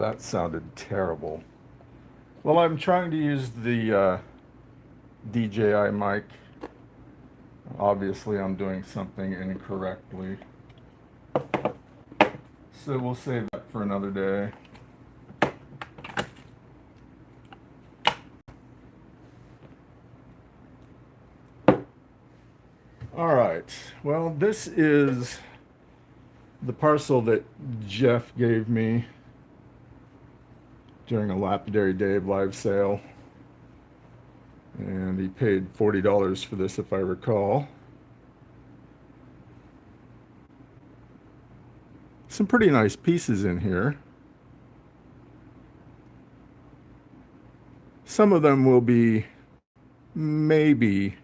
that sounded terrible. Well, I'm trying to use the DJI mic. Obviously, I'm doing something incorrectly. So we'll save that for another day. All right. Well, this is the parcel that Jeff gave me during a Lapidary Dave live sale. And he paid $40 for this, if I recall. Some pretty nice pieces in here. Some of them will be maybe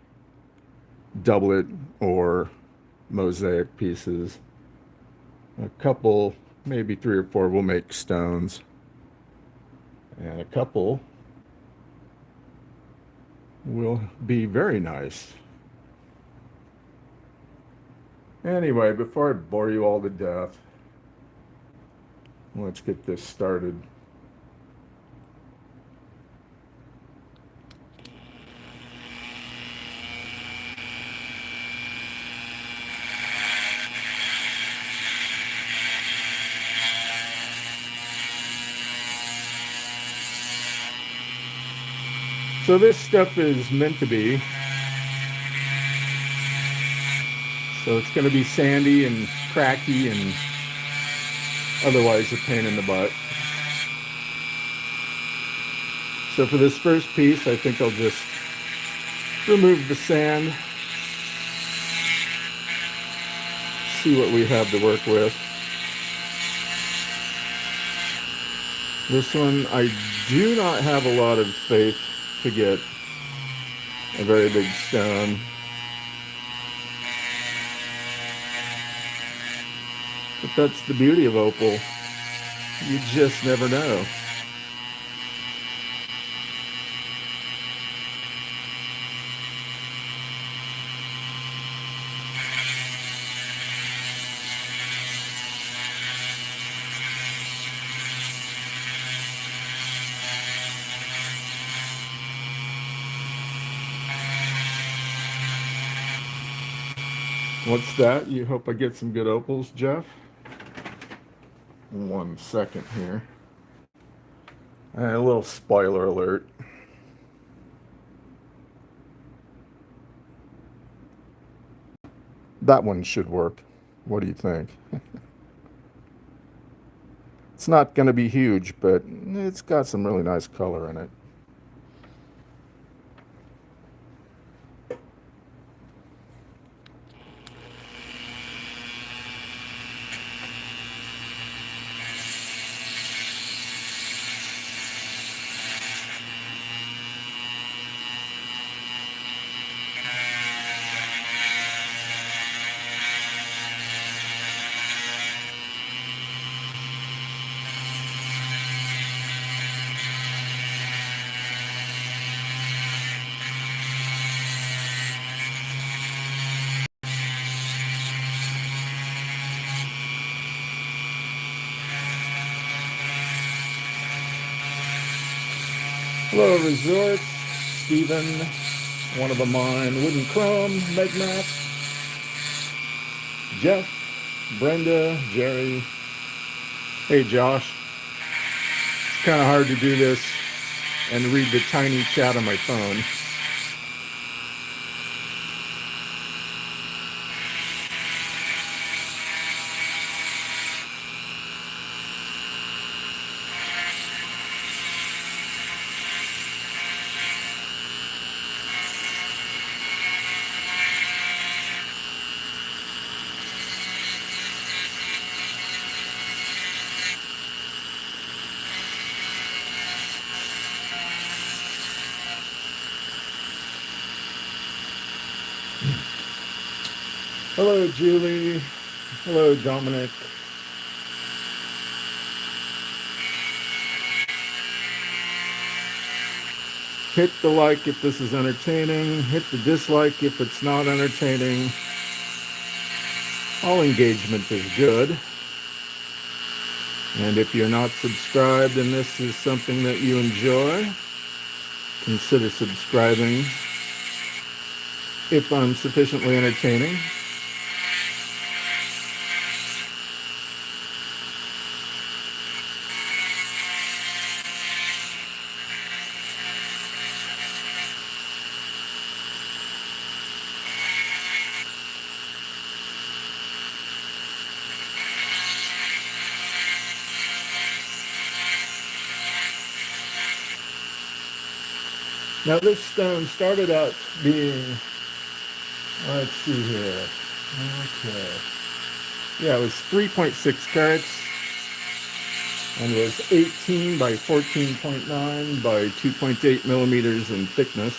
doublet or mosaic pieces. A couple, maybe 3 or 4, will make stones. And a couple will be very nice. Anyway, before I bore you all to death, let's get this started. So this stuff is meant to be. So it's going to be sandy and cracky and otherwise a pain in the butt. So for this first piece, I think I'll just remove the sand, see what we have to work with. This one, I do not have a lot of faith to get a very big stone. But that's the beauty of opal. You just never know. What's that? You hope I get some good opals, Jeff? 1 second here. And a little spoiler alert. That one should work. What do you think? It's not going to be huge, but it's got some really nice color in it. Hello, Resort, Steven, one of a mine, Wooden Chrome, Megmac, Jeff, Brenda, Jerry. Hey, Josh. It's kind of hard to do this and read the tiny chat on my phone. Hello, Julie. Hello, Dominic. Hit the like if this is entertaining. Hit the dislike if it's not entertaining. All engagement is good. And if you're not subscribed and this is something that you enjoy, consider subscribing if I'm sufficiently entertaining. Now this stone started out being, let's see here, okay, yeah, it was 3.6 carats and was 18 by 14.9 by 2.8 millimeters in thickness.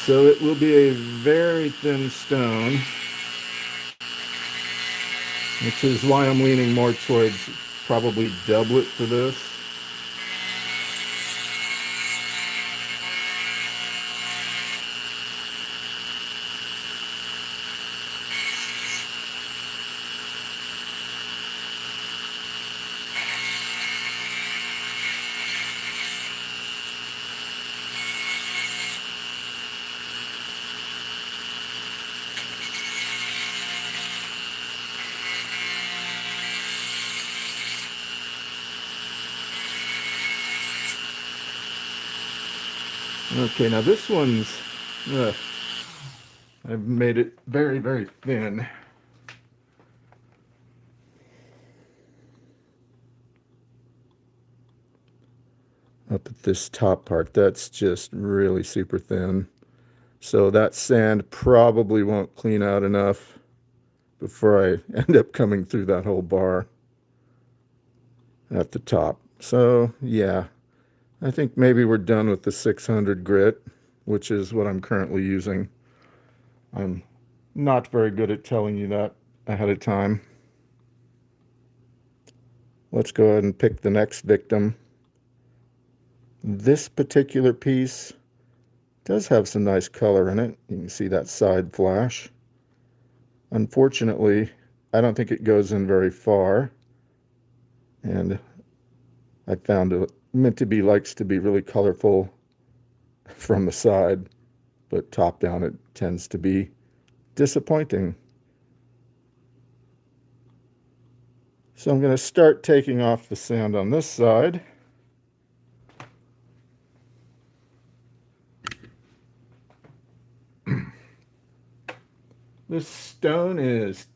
So it will be a very thin stone, which is why I'm leaning more towards probably doublet for this. Okay, now this one's, I've made it very, very thin. Up at this top part, that's just really super thin. So that sand probably won't clean out enough before I end up coming through that whole bar at the top. So yeah, I think maybe we're done with the 600 grit, which is what I'm currently using. I'm not very good at telling you that ahead of time. Let's go ahead and pick the next victim. This particular piece does have some nice color in it. You can see that side flash. Unfortunately, I don't think it goes in very far. And I found it meant to be likes to be really colorful from the side, but top down it tends to be disappointing. So I'm going to start taking off the sand on this side. This stone is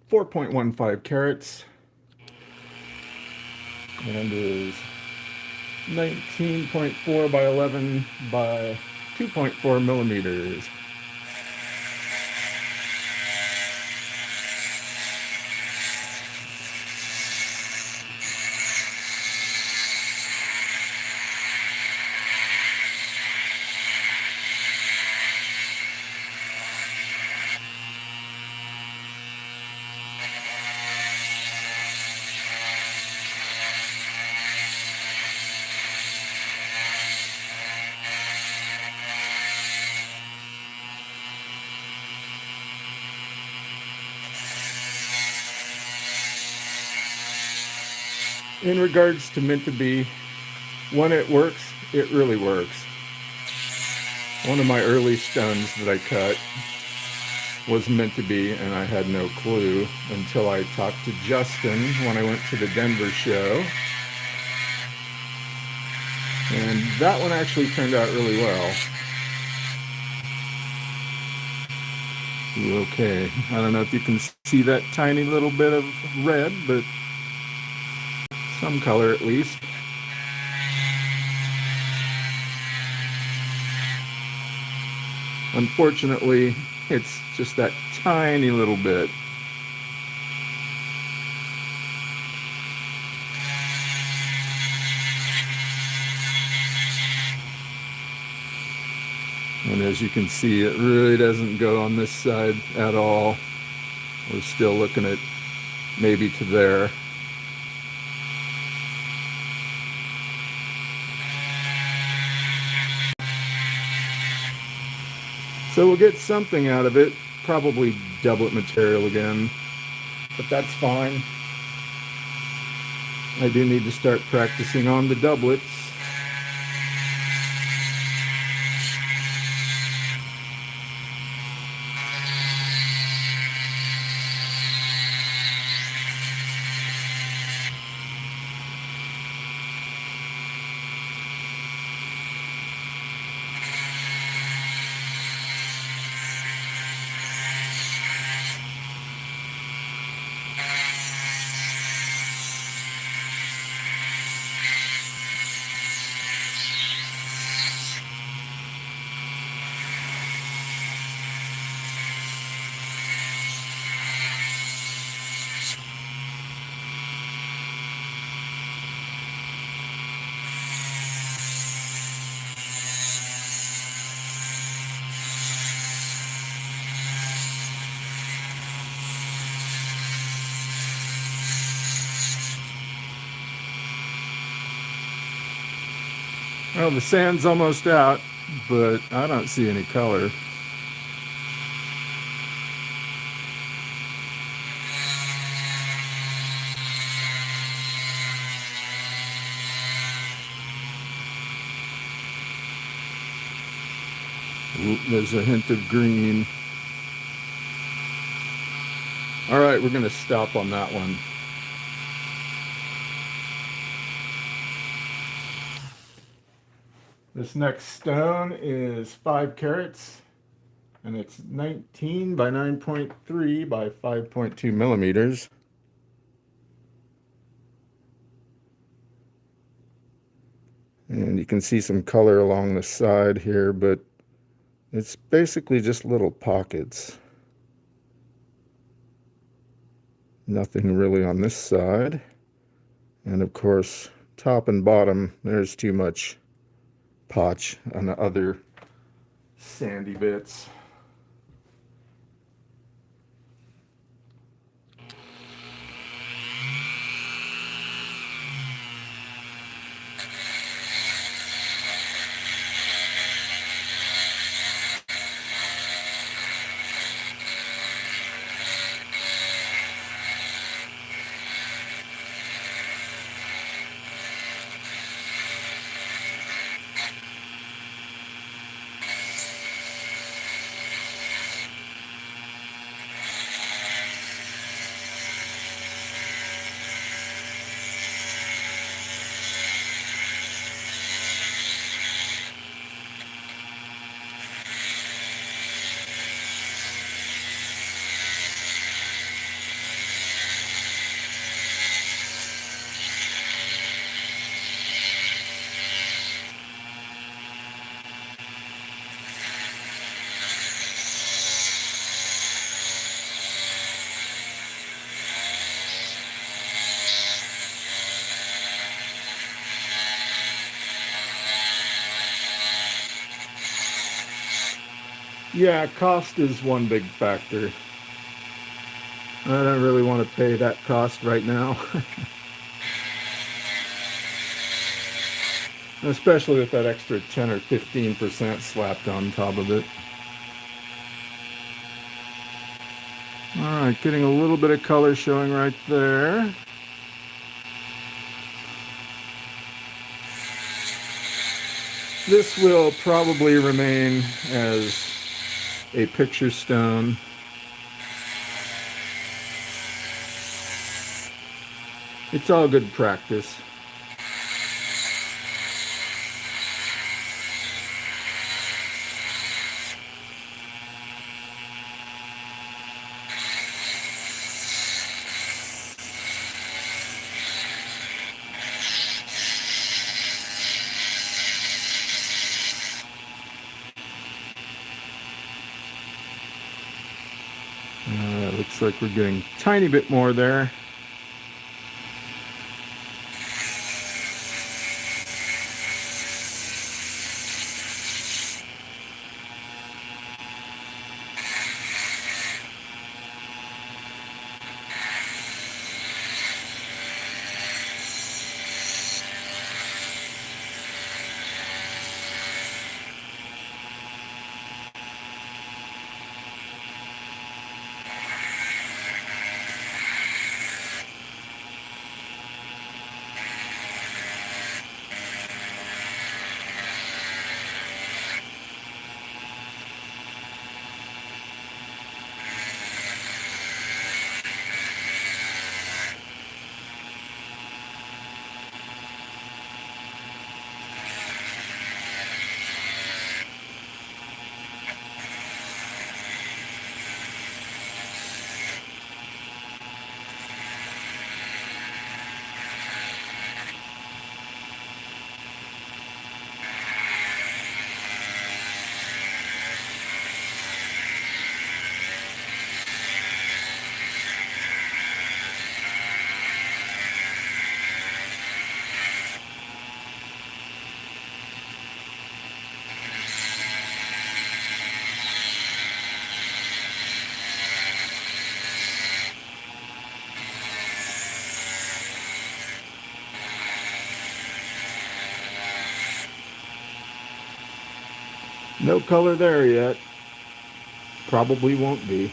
4.15 carats and is 19.4 by 11 by 2.4 millimeters. In regards to meant to be, when it works, it really works. One of my early stones that I cut was meant to be, and I had no clue until I talked to Justin when I went to the Denver show. And that one actually turned out really well. Okay, I don't know if you can see that tiny little bit of red, but some color at least. Unfortunately, it's just that tiny little bit. And as you can see, it really doesn't go on this side at all. We're still looking at maybe to there. So we'll get something out of it, probably doublet material again, but that's fine. I do need to start practicing on the doublets. Well, the sand's almost out, but I don't see any color. Ooh, there's a hint of green. All right, we're going to stop on that one. This next stone is 5 carats, and it's 19 by 9.3 by 5.2 millimeters. And you can see some color along the side here, but it's basically just little pockets. Nothing really on this side. And of course, top and bottom, there's too much potch on the other sandy bits. Yeah, cost is one big factor. I don't really want to pay that cost right now. Especially with that extra 10 or 15% slapped on top of it. All right, getting a little bit of color showing right there. This will probably remain as a picture stone. It's all good practice. Looks like we're getting a tiny bit more there. No color there yet. Probably won't be.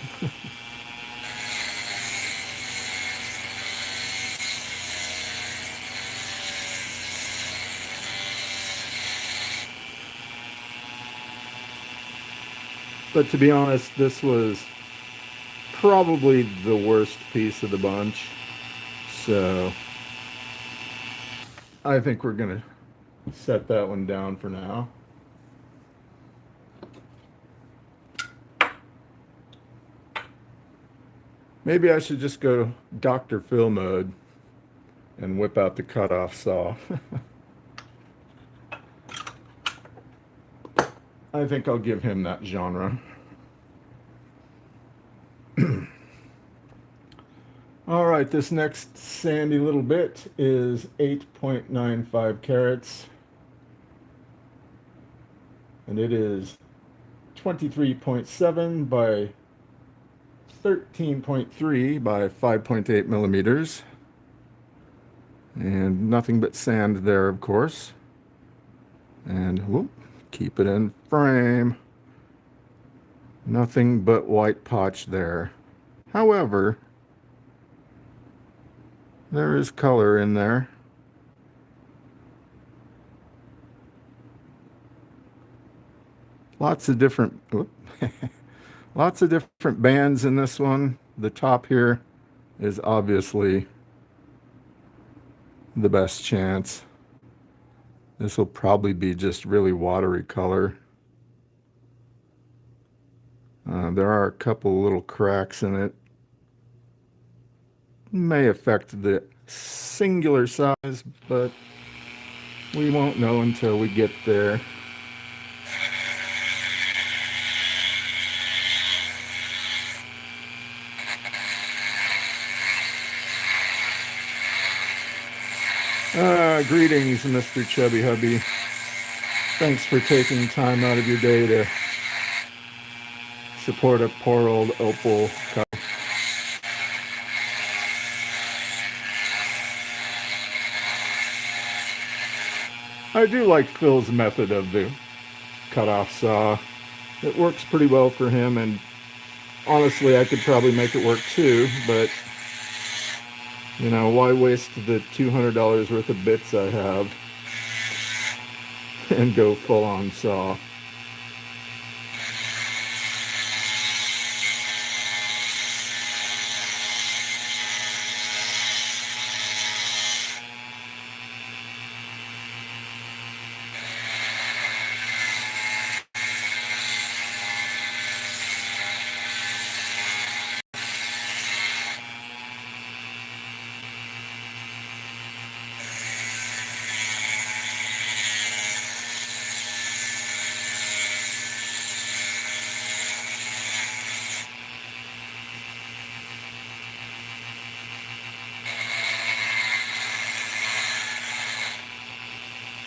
But to be honest, this was probably the worst piece of the bunch. So I think we're going to set that one down for now. Maybe I should just go Dr. Phil mode and whip out the cutoff saw. I think I'll give him that genre. All right, this next sandy little bit is 8.95 carats. And it is 23.7 by 13.3 by 5.8 millimeters. And nothing but sand there, of course. And whoop, keep it in frame. Nothing but white potch there. However, there is color in there. Lots of different lots of different bands in this one. The top here is obviously the best chance. This will probably be just really watery color. There are a couple little cracks in it. May affect the singular size, but we won't know until we get there. Greetings, Mr. Chubby Hubby. Thanks for taking time out of your day to support a poor old Opal cup. I do like Phil's method of the cutoff saw. It works pretty well for him, and honestly, I could probably make it work too, but you know, why waste the $200 worth of bits I have and go full on saw?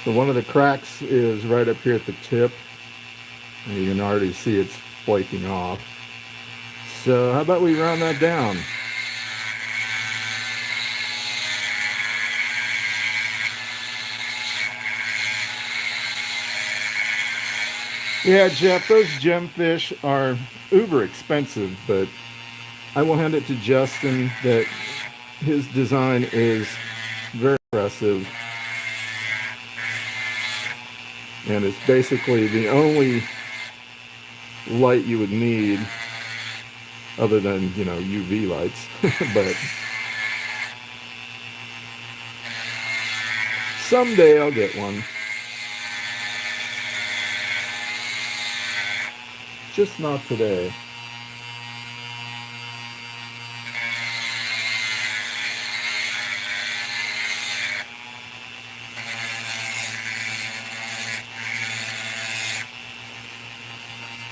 So one of the cracks is right up here at the tip. And you can already see it's flaking off. So how about we round that down? Yeah, Jeff, those gemfish are uber expensive, but I will hand it to Justin that his design is very impressive. And it's basically the only light you would need other than, you know, UV lights. But someday I'll get one. Just not today.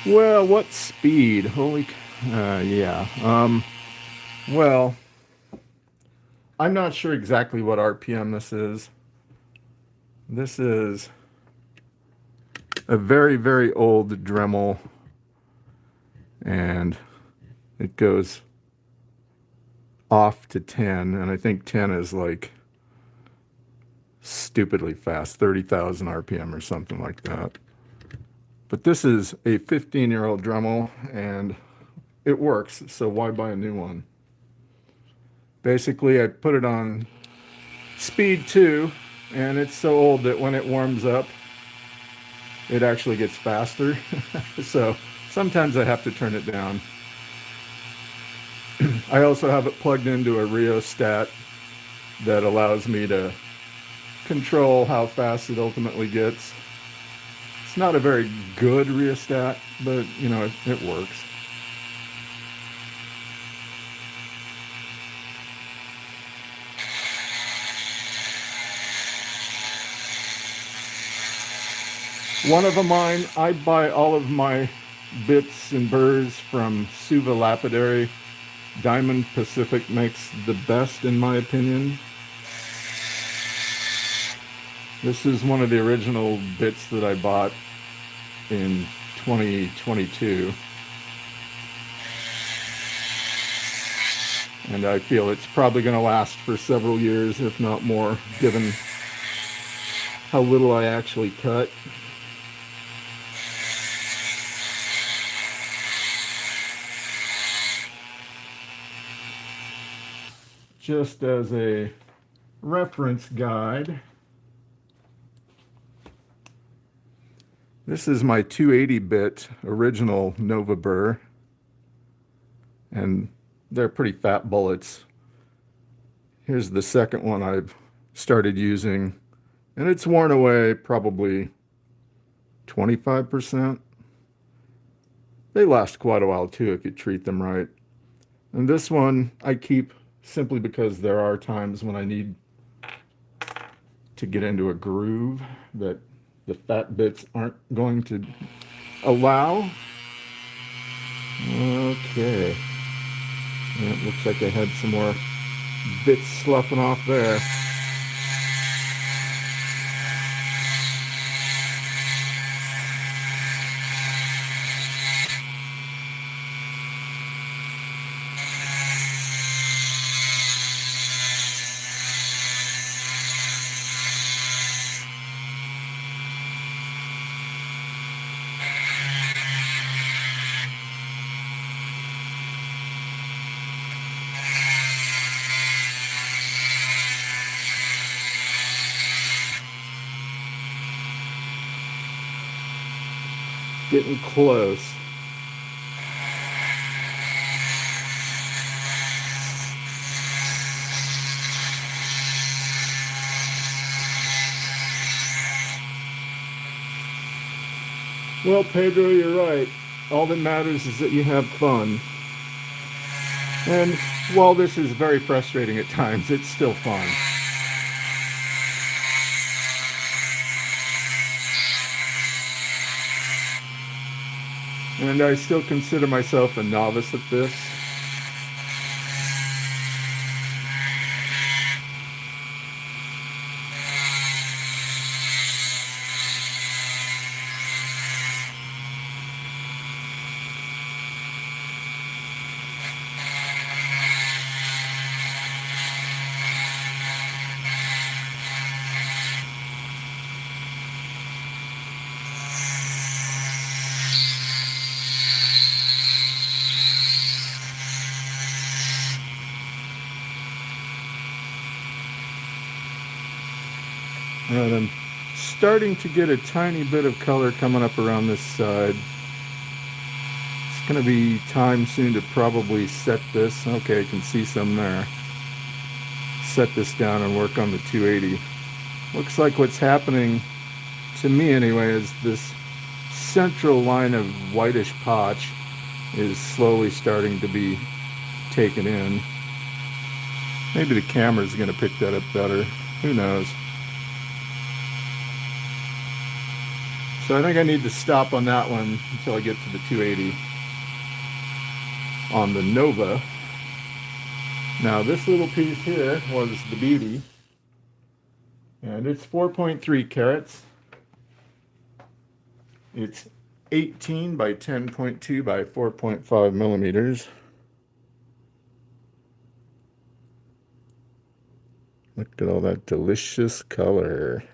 Well, what speed? Yeah. Well, I'm not sure exactly what RPM this is. This is a very, very old Dremel, and it goes off to 10, and I think 10 is like stupidly fast, 30,000 RPM or something like that. But this is a 15-year-old Dremel and it works, so why buy a new one? Basically, I put it on speed 2 and it's so old that when it warms up, it actually gets faster. So sometimes I have to turn it down. I also have it plugged into a rheostat that allows me to control how fast it ultimately gets. It's not a very good rheostat, but you know, it works. One of mine, I buy all of my bits and burrs from Suva Lapidary. Diamond Pacific makes the best in my opinion. This is one of the original bits that I bought in 2022. And I feel it's probably going to last for several years, if not more, given how little I actually cut. Just as a reference guide, this is my 280 bit original Nova burr, and they're pretty fat bullets. Here's the second one I've started using, and it's worn away probably 25%. They last quite a while too if you treat them right. And this one I keep simply because there are times when I need to get into a groove that the fat bits aren't going to allow. Okay. Yeah, it looks like I had some more bits sloughing off there. Getting close. Well, Pedro, you're right. All that matters is that you have fun. And while this is very frustrating at times, it's still fun. And I still consider myself a novice at this. And I'm starting to get a tiny bit of color coming up around this side. It's going to be time soon to probably set this. Okay, I can see some there. Set this down and work on the 280. Looks like what's happening, to me anyway, is this central line of whitish potch is slowly starting to be taken in. Maybe the camera's going to pick that up better. Who knows? So I think I need to stop on that one until I get to the 280 on the Nova. Now this little piece here was the beauty, and it's 4.3 carats. It's 18 by 10.2 by 4.5 millimeters. Look at all that delicious color.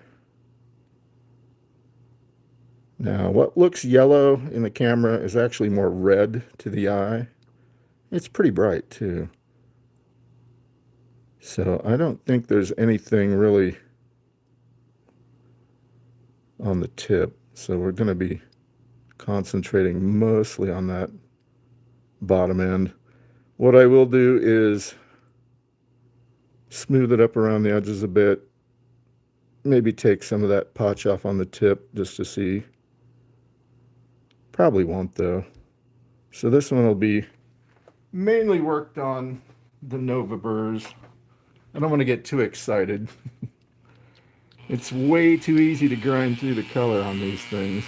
Now, what looks yellow in the camera is actually more red to the eye. It's pretty bright too. So I don't think there's anything really on the tip. So we're going to be concentrating mostly on that bottom end. What I will do is smooth it up around the edges a bit. Maybe take some of that potch off on the tip just to see. Probably won't though. So this one will be mainly worked on the Nova burrs. I don't want to get too excited. It's way too easy to grind through the color on these things.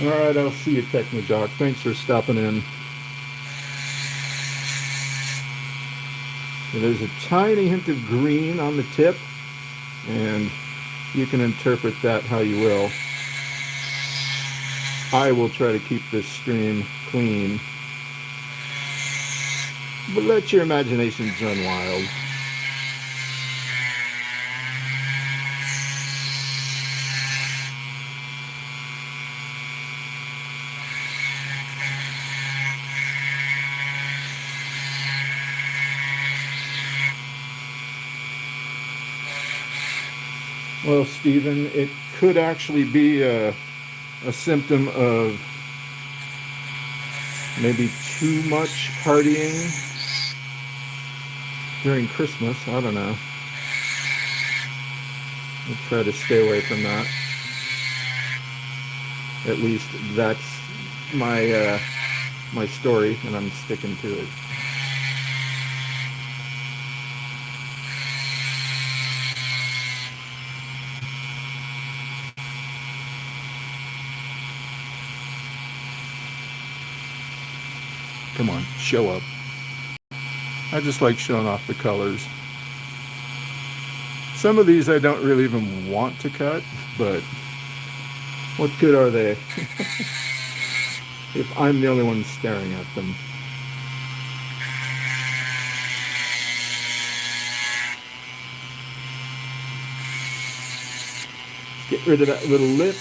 Alright, I'll see you, Technojock. Thanks for stopping in. There's a tiny hint of green on the tip, and you can interpret that how you will. I will try to keep this stream clean, but let your imaginations run wild. Well, Stephen, it could actually be a symptom of maybe too much partying during Christmas. I don't know. I'll try to stay away from that. At least that's my my story, and I'm sticking to it. Come on, show up. I just like showing off the colors. Some of these I don't really even want to cut, but what good are they if I'm the only one staring at them? Get rid of that little lip.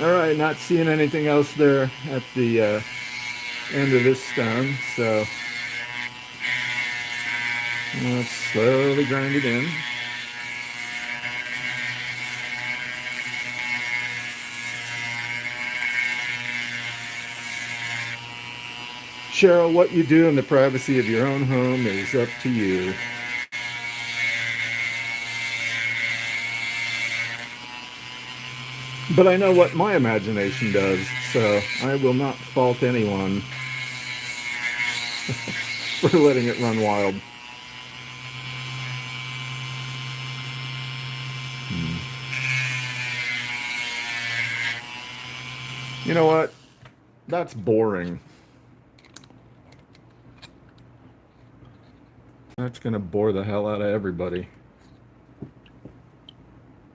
All right, not seeing anything else there at the end of this stone, so let's slowly grind it in. Cheryl, what you do in the privacy of your own home is up to you. But I know what my imagination does, so I will not fault anyone for letting it run wild. You know what? That's boring. That's going to bore the hell out of everybody.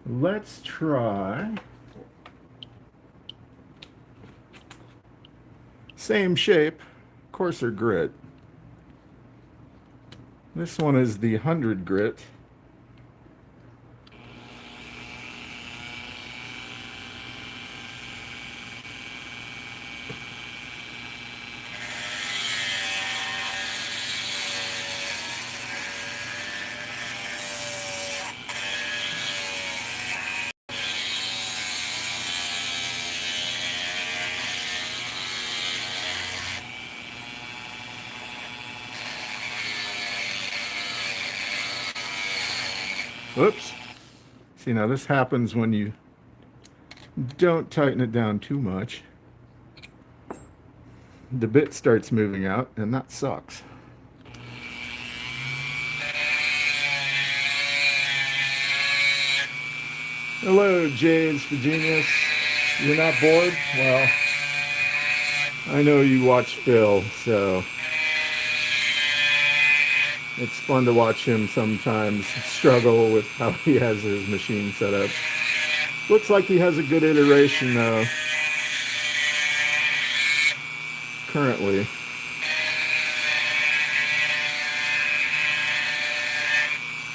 Let's try. Same shape, coarser grit. This one is the 100 grit. Oops. See, now this happens when you don't tighten it down too much. The bit starts moving out, and that sucks. Hello, James the Genius. You're not bored? Well, I know you watch Phil, so it's fun to watch him sometimes struggle with how he has his machine set up. Looks like he has a good iteration though, currently.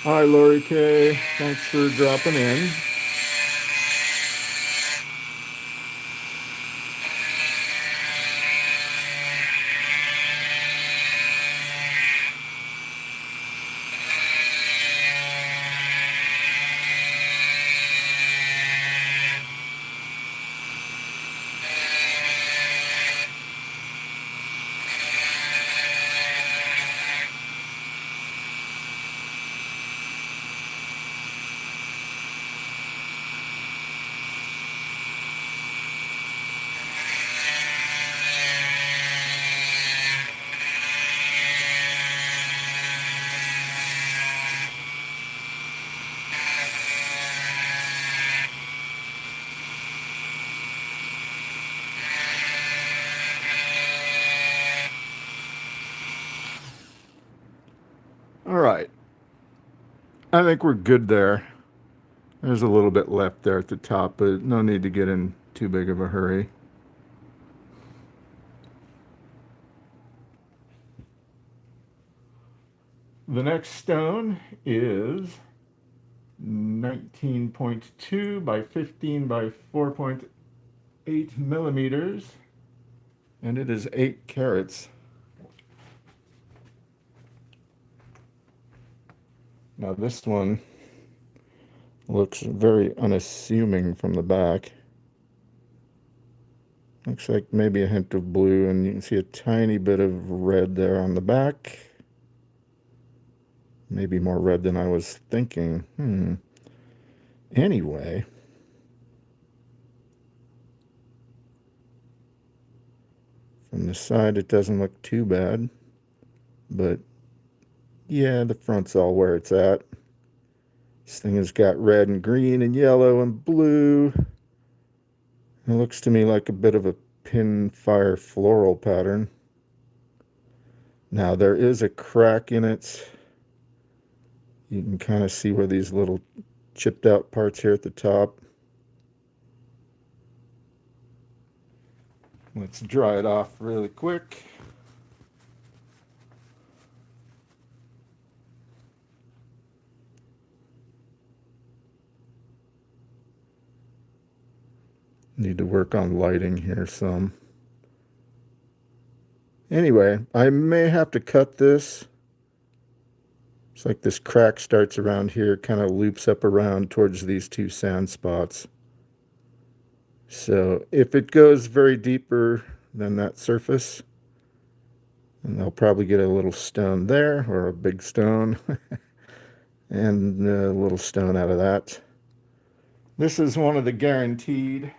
Hi, Lori K. Thanks for dropping in. All right. I think we're good there. There's a little bit left there at the top, but no need to get in too big of a hurry. The next stone is 19.2 by 15 by 4.8 millimeters, and it is 8 carats. Now this one looks very unassuming from the back. Looks like maybe a hint of blue, and you can see a tiny bit of red there on the back. Maybe more red than I was thinking. Anyway, from the side it doesn't look too bad, but yeah, the front's all where it's at. This thing has got red and green and yellow and blue. It looks to me like a bit of a pinfire floral pattern. Now there is a crack in it. You can kind of see where these little chipped out parts here at the top. Let's dry it off really quick. Need to work on lighting here some. Anyway, I may have to cut this. It's like this crack starts around here, kind of loops up around towards these two sand spots. So if it goes very deeper than that surface, and I'll probably get a little stone there, or a big stone, and a little stone out of that. This is one of the guaranteed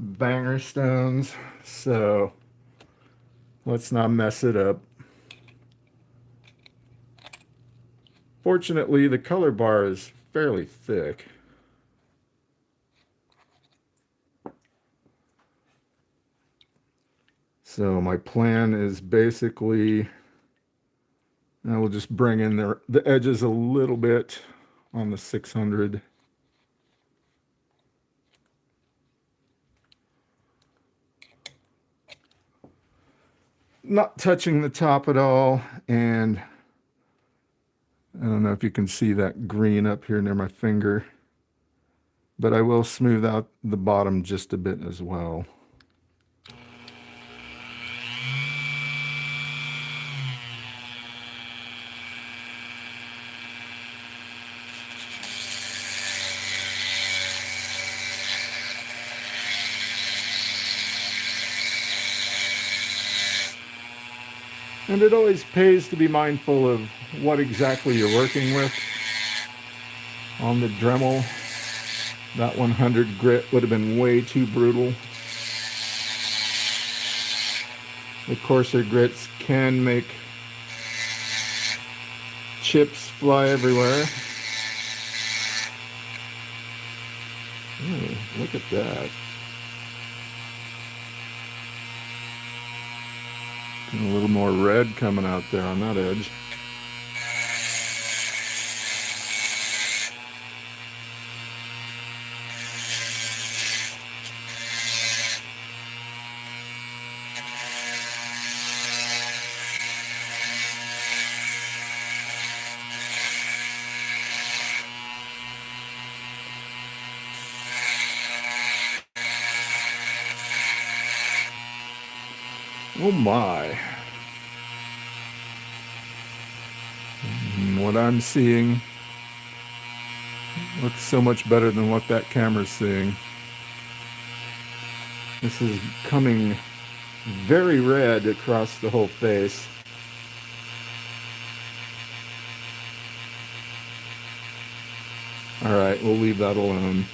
banger stones, so let's not mess it up. Fortunately, the color bar is fairly thick. So my plan is basically, I will just bring in the edges a little bit on the 600. Not touching the top at all, and I don't know if you can see that green up here near my finger, but I will smooth out the bottom just a bit as well. And it always pays to be mindful of what exactly you're working with. On the Dremel, that 100 grit would have been way too brutal. The coarser grits can make chips fly everywhere. Ooh, look at that. And a little more red coming out there on that edge. Oh my. What I'm seeing looks so much better than what that camera's seeing. This is coming very red across the whole face. All right, we'll leave that alone.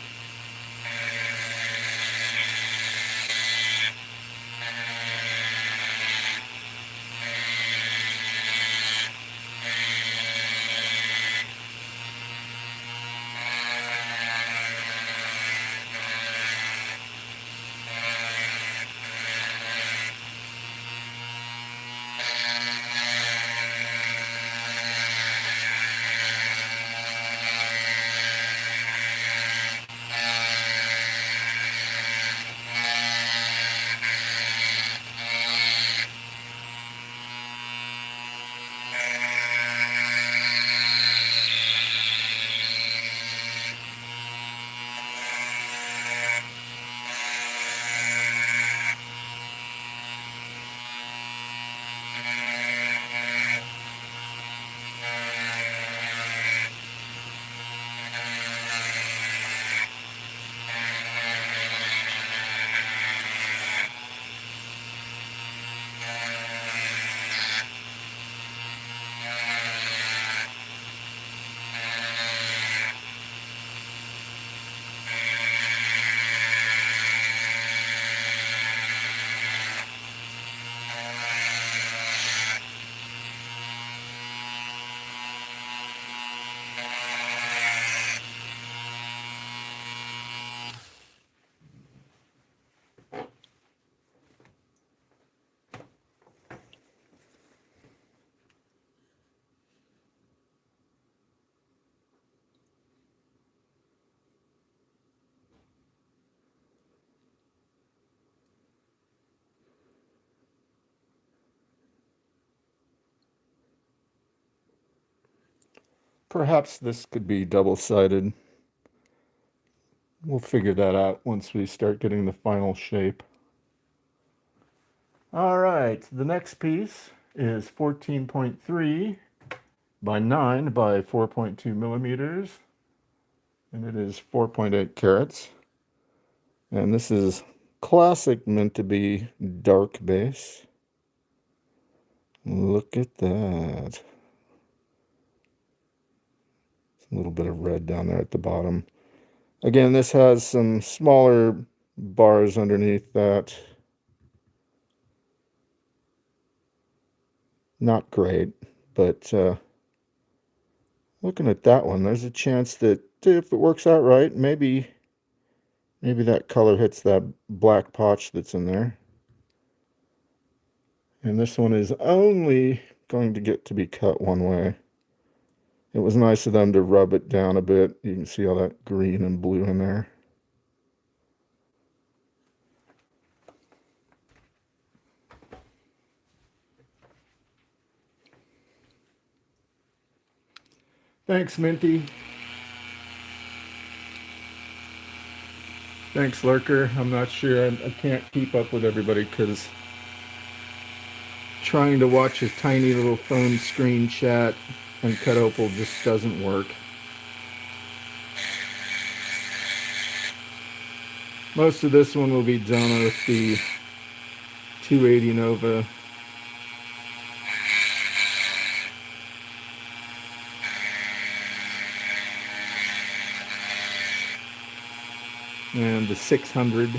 Perhaps this could be double-sided. We'll figure that out once we start getting the final shape. All right, the next piece is 14.3 by 9 by 4.2 millimeters, and it is 4.8 carats. And this is classic meant to be dark base. Look at that. A little bit of red down there at the bottom. Again, this has some smaller bars underneath that. Not great, but looking at that one, there's a chance that if it works out right, maybe that color hits that black potch that's in there. And this one is only going to get to be cut one way. It was nice of them to rub it down a bit. You can see all that green and blue in there. Thanks, Minty. Thanks, Lurker. I'm not sure. I can't keep up with everybody because trying to watch a tiny little phone screen chat and cut Opal just doesn't work. Most of this one will be done with the 280 Nova. And the 600.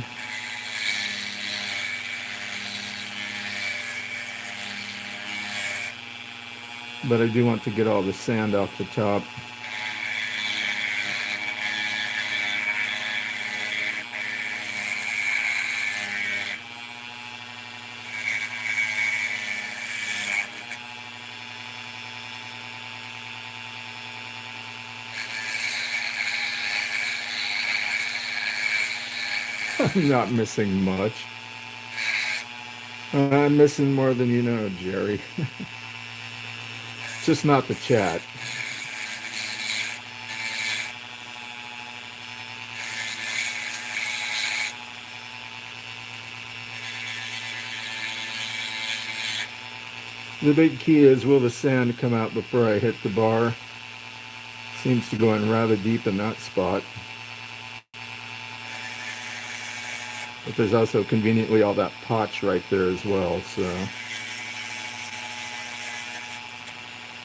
But I do want to get all the sand off the top. I'm not missing much. I'm missing more than you know, Jerry. Just not the chat. The big key is, will the sand come out before I hit the bar? Seems to go in rather deep in that spot. But there's also conveniently all that potch right there as well, so.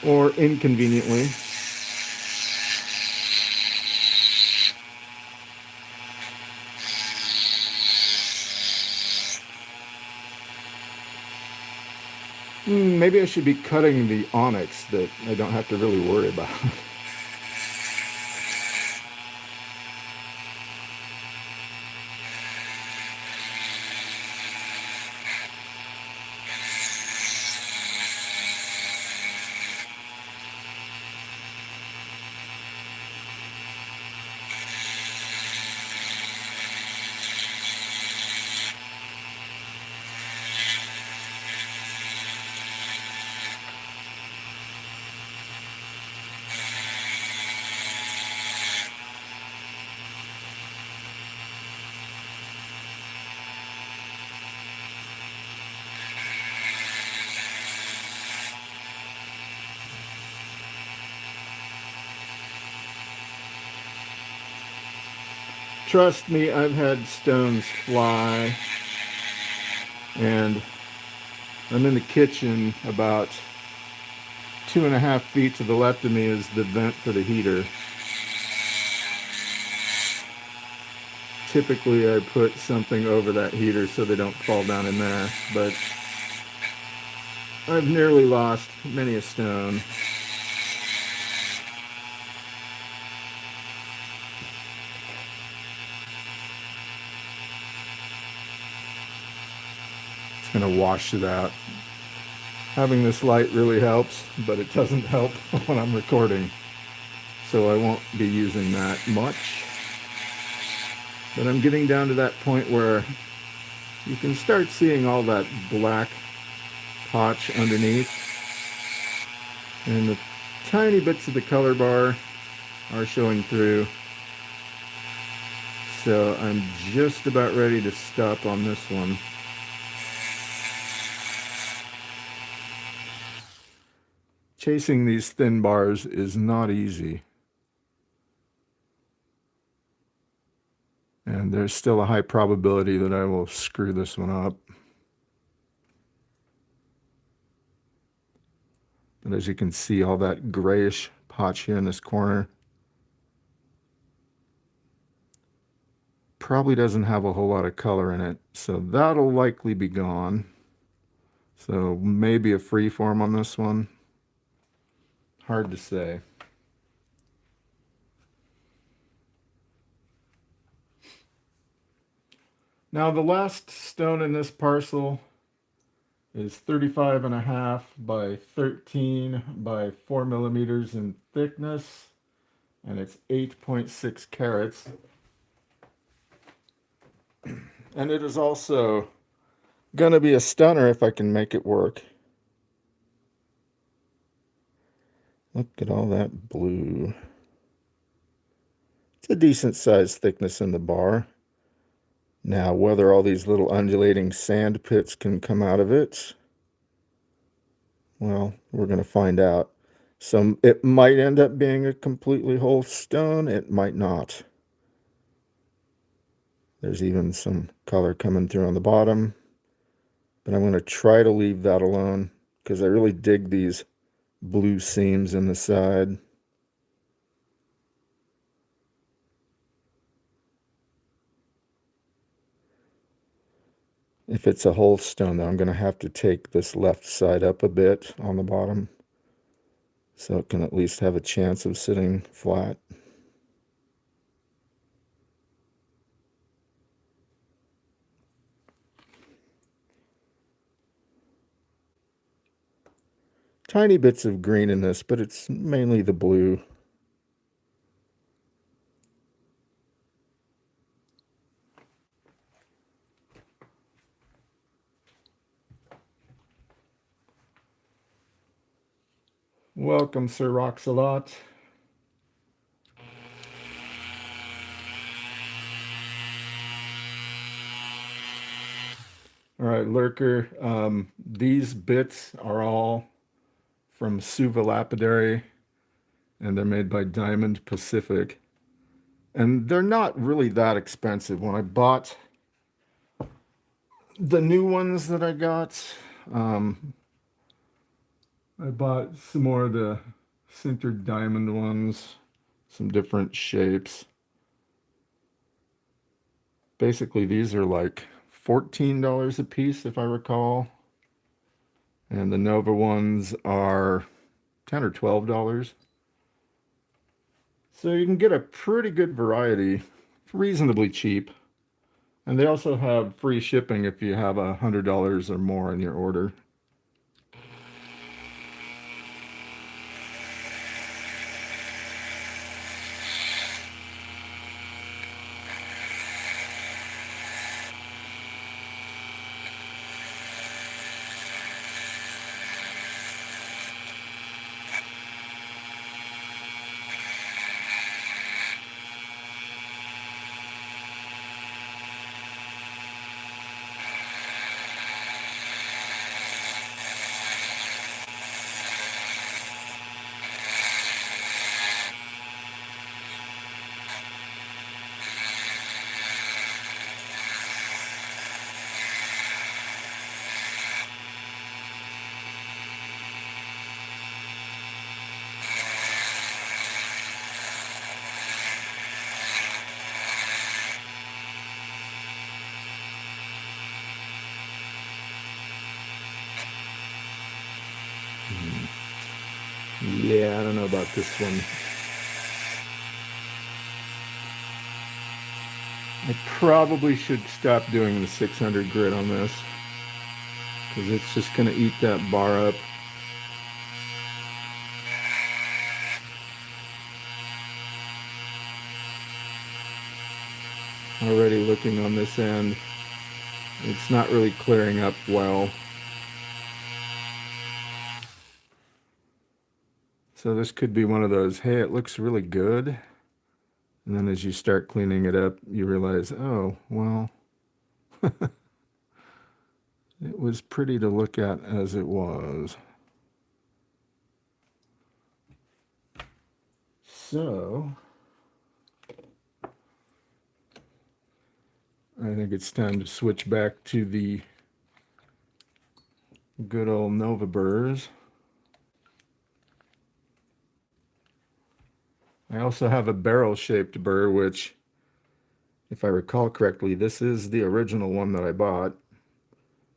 Or inconveniently. Maybe I should be cutting the onyx that I don't have to really worry about. Trust me, I've had stones fly, and I'm in the kitchen. About 2.5 feet to the left of me is the vent for the heater. Typically I put something over that heater so they don't fall down in there, but I've nearly lost many a stone. It's going to wash it out. Having this light really helps, but it doesn't help when I'm recording, so I won't be using that much. But I'm getting down to that point where you can start seeing all that black potch underneath, and the tiny bits of the color bar are showing through. So I'm just about ready to stop on this one. Chasing these thin bars is not easy. And there's still a high probability that I will screw this one up. But as you can see, all that grayish potch here in this corner probably doesn't have a whole lot of color in it, so that'll likely be gone. So maybe a free form on this one. Hard to say. Now the last stone in this parcel is 35.5 by 13 by 4 millimeters in thickness, and it's 8.6 carats. And it is also gonna be a stunner if I can make it work. Look at all that blue. It's a decent sized thickness in the bar. Now, whether all these little undulating sand pits can come out of it, well, we're going to find out. So it might end up being a completely whole stone. It might not. There's even some color coming through on the bottom. But I'm going to try to leave that alone because I really dig these blue seams in the side. If it's a whole stone, though, I'm going to have to take this left side up a bit on the bottom so it can at least have a chance of sitting flat. Tiny bits of green in this, but it's mainly the blue. Welcome, Sir Roxalot. All right, Lurker. These bits are all from Suva Lapidary, and they're made by Diamond Pacific. And they're not really that expensive. When I bought the new ones that I got, I bought some more of the sintered diamond ones, some different shapes. Basically, these are like $14 a piece, if I recall. And the Nova ones are $10 or $12. So you can get a pretty good variety, reasonably cheap. And they also have free shipping if you have $100 or more in your order. Yeah, I don't know about this one. I probably should stop doing the 600 grit on this because it's just going to eat that bar up. Already looking on this end, it's not really clearing up well. So this could be one of those, hey, it looks really good. And then as you start cleaning it up, you realize, oh, well, it was pretty to look at as it was. So I think it's time to switch back to the good old Nova burrs. I also have a barrel-shaped burr, which, if I recall correctly, this is the original one that I bought.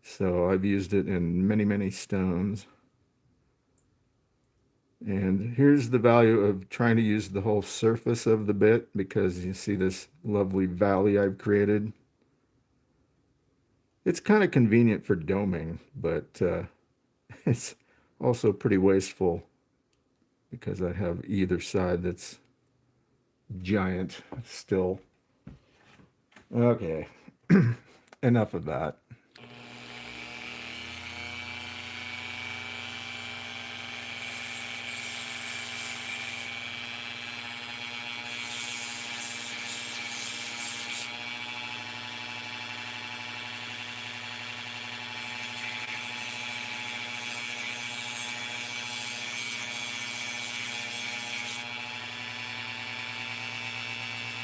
So I've used it in many, many stones. And here's the value of trying to use the whole surface of the bit, because you see this lovely valley I've created. It's kind of convenient for doming, but it's also pretty wasteful because I have either side that's giant still. Okay, enough of that.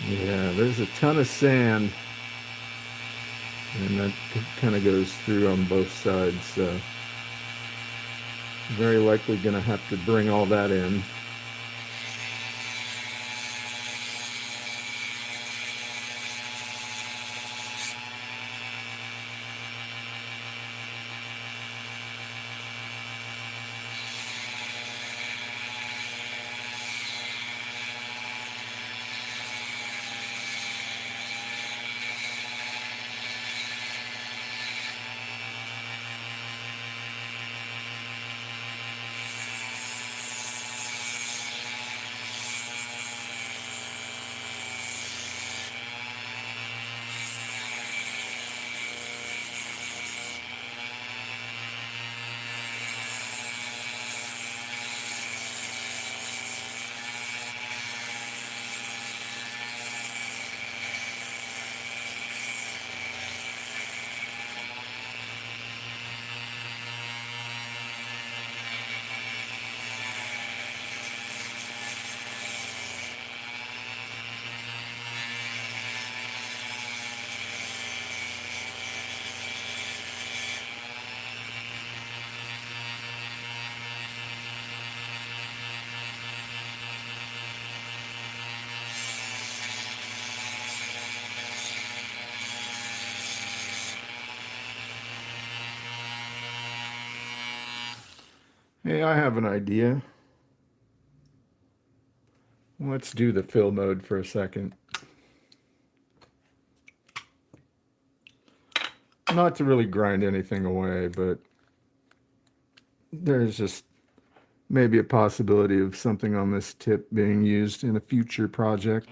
Yeah, there's a ton of sand, and that kind of goes through on both sides, so very likely going to have to bring all that in. Hey, I have an idea. Let's do the fill mode for a second. Not to really grind anything away, but there's just maybe a possibility of something on this tip being used in a future project.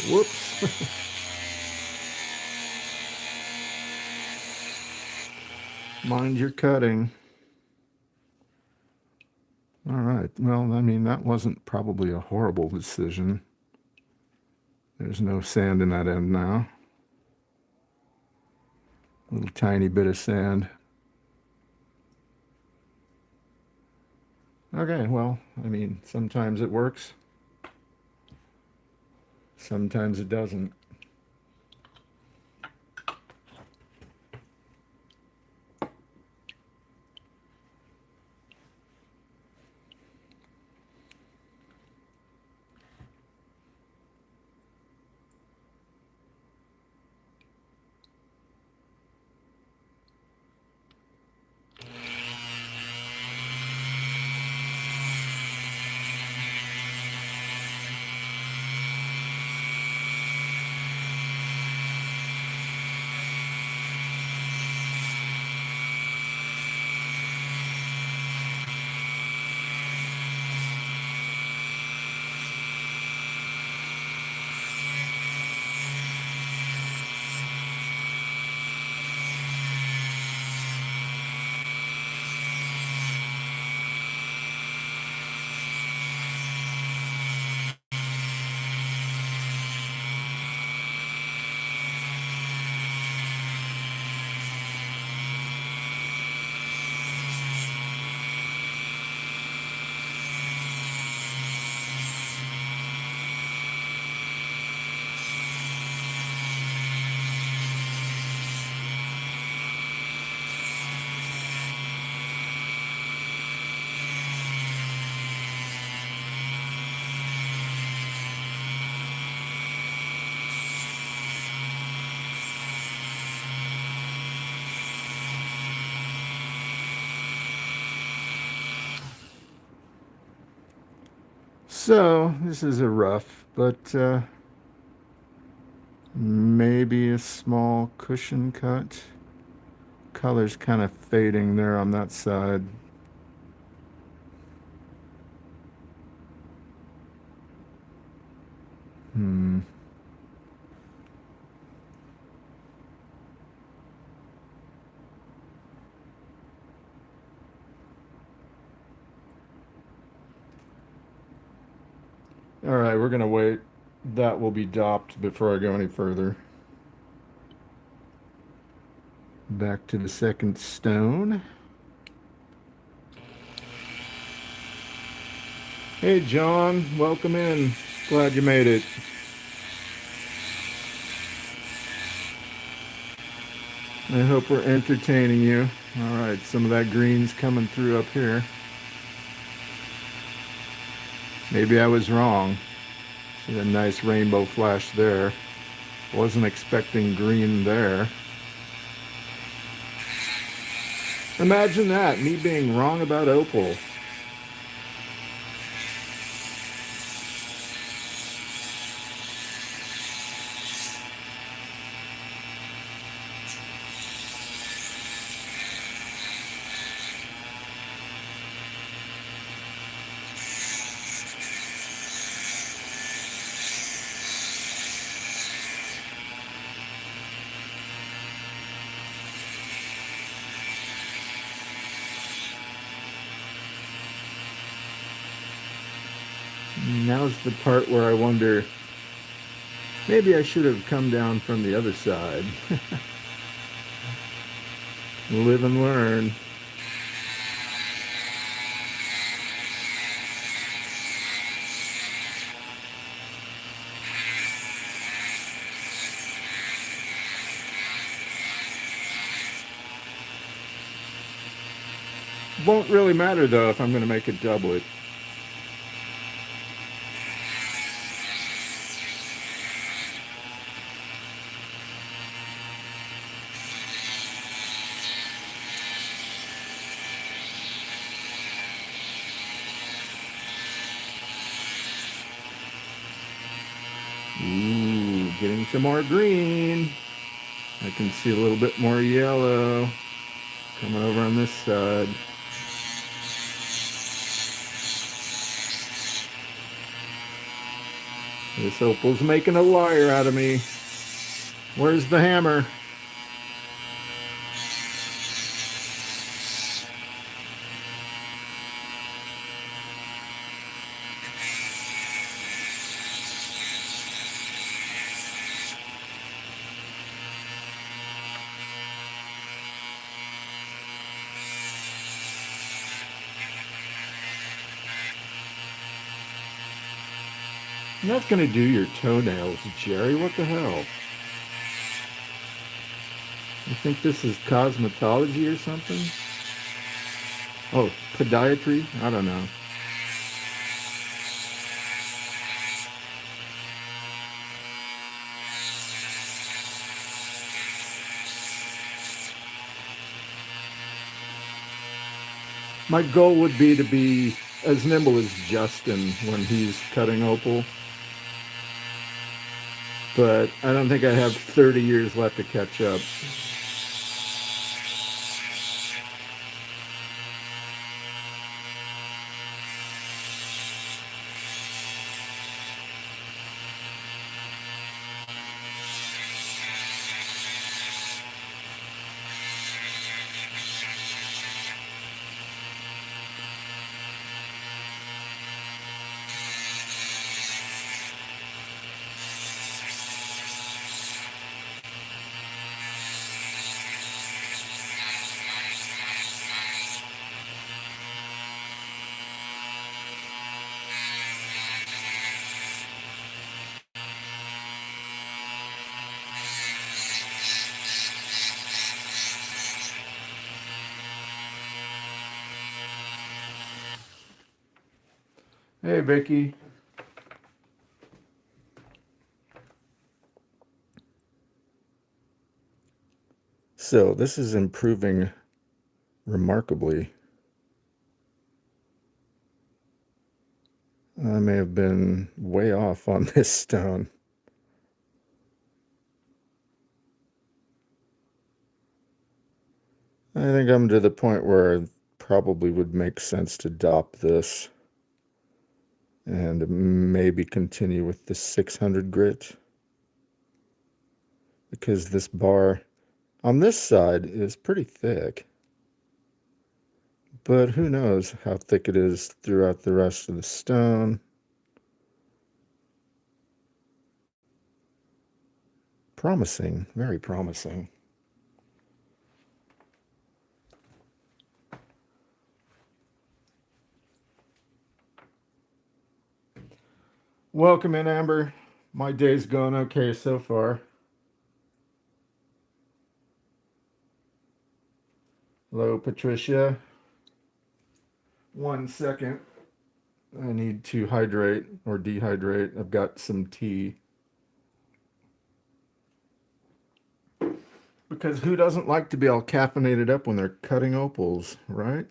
Whoops. Mind your cutting. All right. Well, I mean, that wasn't probably a horrible decision. There's no sand in that end now. A little tiny bit of sand. Okay, well, I mean, sometimes it works. Sometimes it doesn't. So, this is a rough, but maybe a small cushion cut. Color's kind of fading there on that side. Hmm. All right, we're gonna wait. That will be dopped before I go any further. Back to the second stone. Hey, John, welcome in. Glad you made it. I hope we're entertaining you. All right, some of that green's coming through up here. Maybe I was wrong. See a nice rainbow flash there. Wasn't expecting green there. Imagine that, me being wrong about opal. Now's the part where I wonder, maybe I should have come down from the other side. Live and learn. Won't really matter though if I'm going to make a doublet. Ooh, getting some more green. I can see a little bit more yellow coming over on this side. This opal's making a liar out of me. Where's the hammer? I'm not gonna do your toenails, Jerry. What the hell? You think this is cosmetology or something? Oh, podiatry? I don't know. My goal would be to be as nimble as Justin when he's cutting opal, but I don't think I have 30 years left to catch up. Hey, Vicky. So this is improving remarkably. I may have been way off on this stone. I think I'm to the point where it probably would make sense to drop this and maybe continue with the 600 grit, because this bar on this side is pretty thick, but who knows how thick it is throughout the rest of the stone. Promising, very promising. Welcome in, Amber. My day's going okay so far. Hello, Patricia. 1 second. I need to hydrate or dehydrate. I've got some tea. Because who doesn't like to be all caffeinated up when they're cutting opals, right?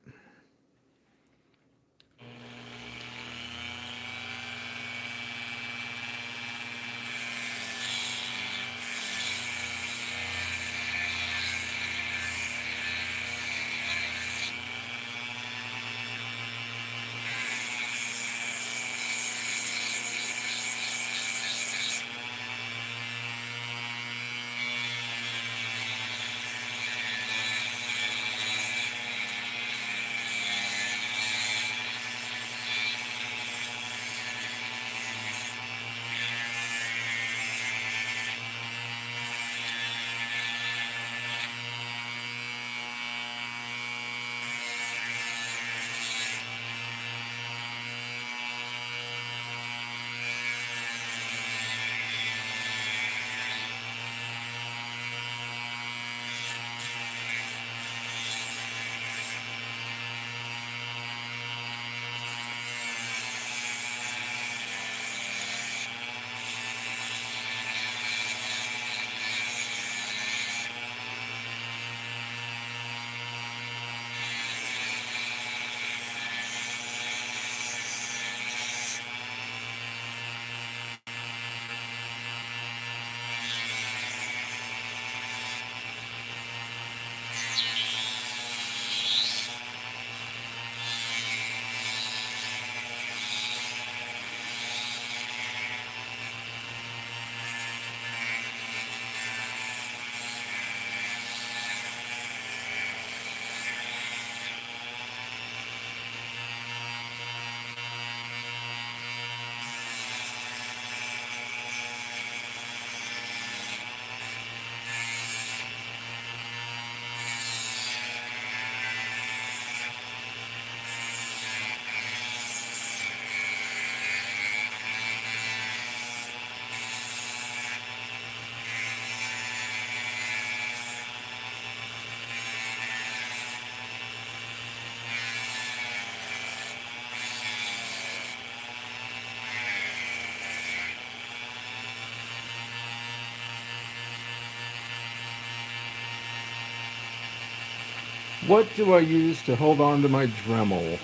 What do I use to hold on to my Dremel?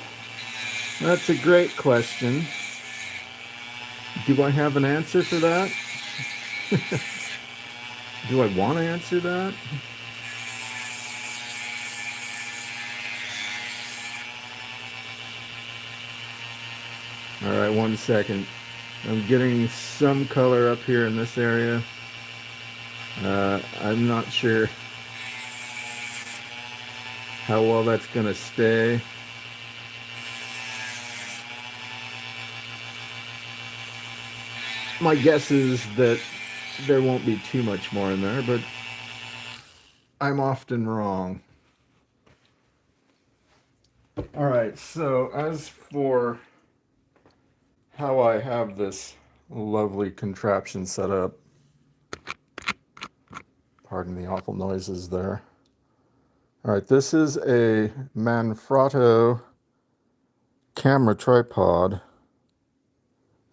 That's a great question. Do I have an answer for that? Do I want to answer that? All right, 1 second. I'm getting some color up here in this area. I'm not sure how well that's going to stay. My guess is that there won't be too much more in there, but I'm often wrong. All right, so as for how I have this lovely contraption set up, pardon the awful noises there. All right, this is a Manfrotto camera tripod,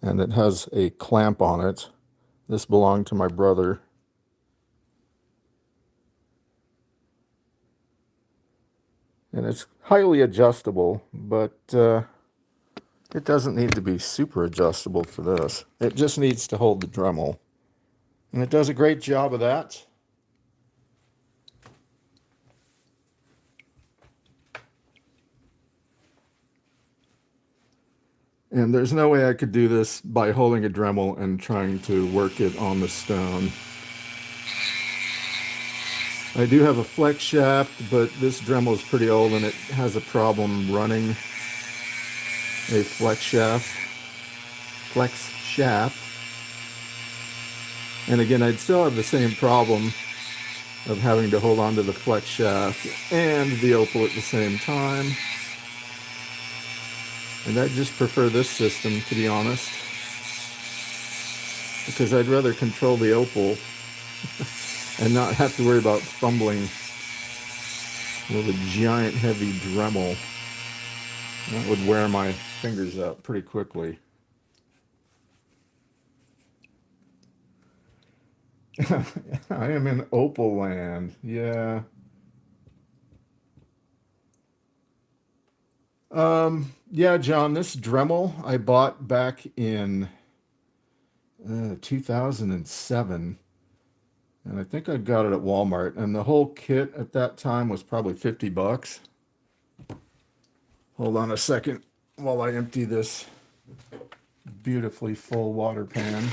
and it has a clamp on it. This belonged to my brother. And it's highly adjustable, but it doesn't need to be super adjustable for this. It just needs to hold the Dremel. And it does a great job of that. And there's no way I could do this by holding a Dremel and trying to work it on the stone. I do have a flex shaft, but this Dremel is pretty old and it has a problem running a flex shaft. And again, I'd still have the same problem of having to hold on to the flex shaft and the Opal at the same time. And I just prefer this system, to be honest, because I'd rather control the Opal and not have to worry about fumbling with a giant heavy Dremel. That would wear my fingers out pretty quickly. I am in Opal land. Yeah. Yeah, John, this Dremel I bought back in 2007. And I think I got it at Walmart. And the whole kit at that time was probably 50 bucks. Hold on a second while I empty this beautifully full water pan.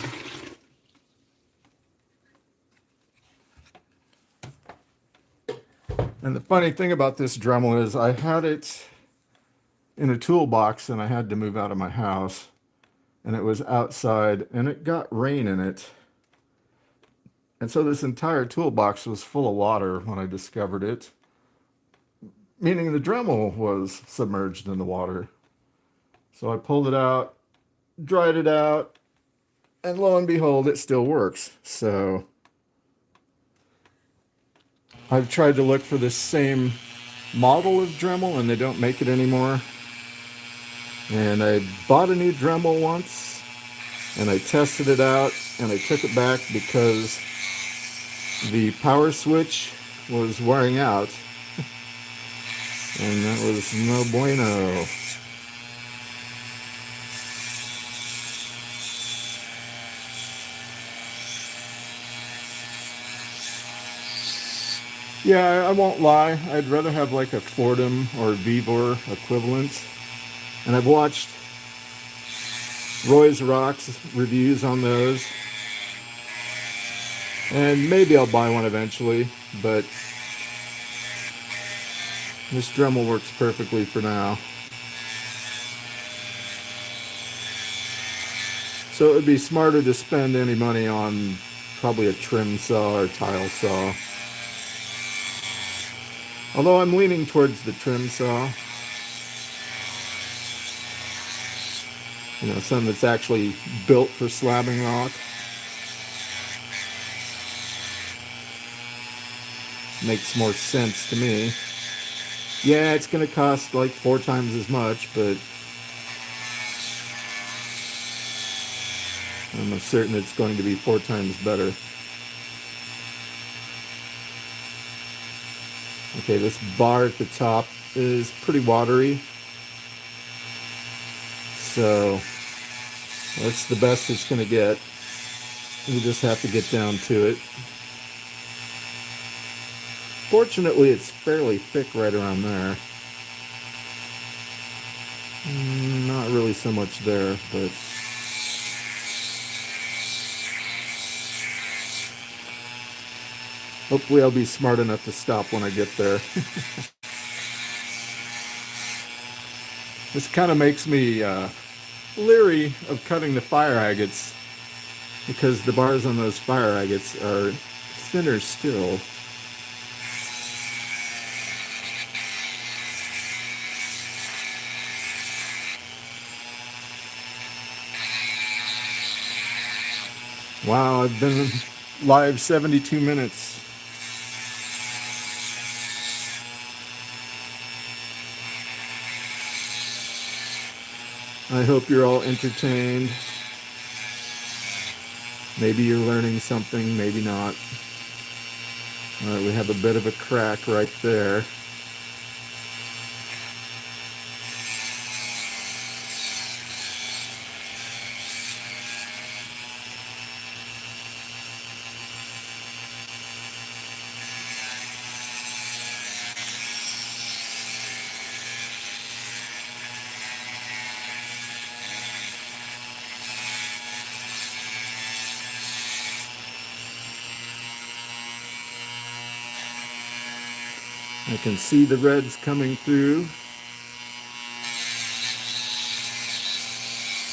And the funny thing about this Dremel is I had it in a toolbox and I had to move out of my house. And it was outside and it got rain in it. And so this entire toolbox was full of water when I discovered it, meaning the Dremel was submerged in the water. So I pulled it out, dried it out, and lo and behold, it still works. So I've tried to look for this same model of Dremel, and they don't make it anymore. And I bought a new Dremel once, and I tested it out, and I took it back because the power switch was wearing out, and that was no bueno. Yeah, I won't lie. I'd rather have like a Fordham or Vevor equivalent. And I've watched Roy's Rocks reviews on those. And maybe I'll buy one eventually, but this Dremel works perfectly for now. So it would be smarter to spend any money on probably a trim saw or tile saw. Although I'm leaning towards the trim saw. You know, something that's actually built for slabbing rock. Makes more sense to me. Yeah, it's going to cost like 4 times as much, but I'm certain it's going to be 4 times better. Okay, this bar at the top is pretty watery, so that's the best it's going to get. You just have to get down to it. Fortunately, it's fairly thick right around there. Not really so much there, but hopefully I'll be smart enough to stop when I get there. This kind of makes me leery of cutting the fire agates because the bars on those fire agates are thinner still. Wow, I've been live 72 minutes. I hope you're all entertained. Maybe you're learning something, maybe not. All right, we have a bit of a crack right there. I can see the reds coming through.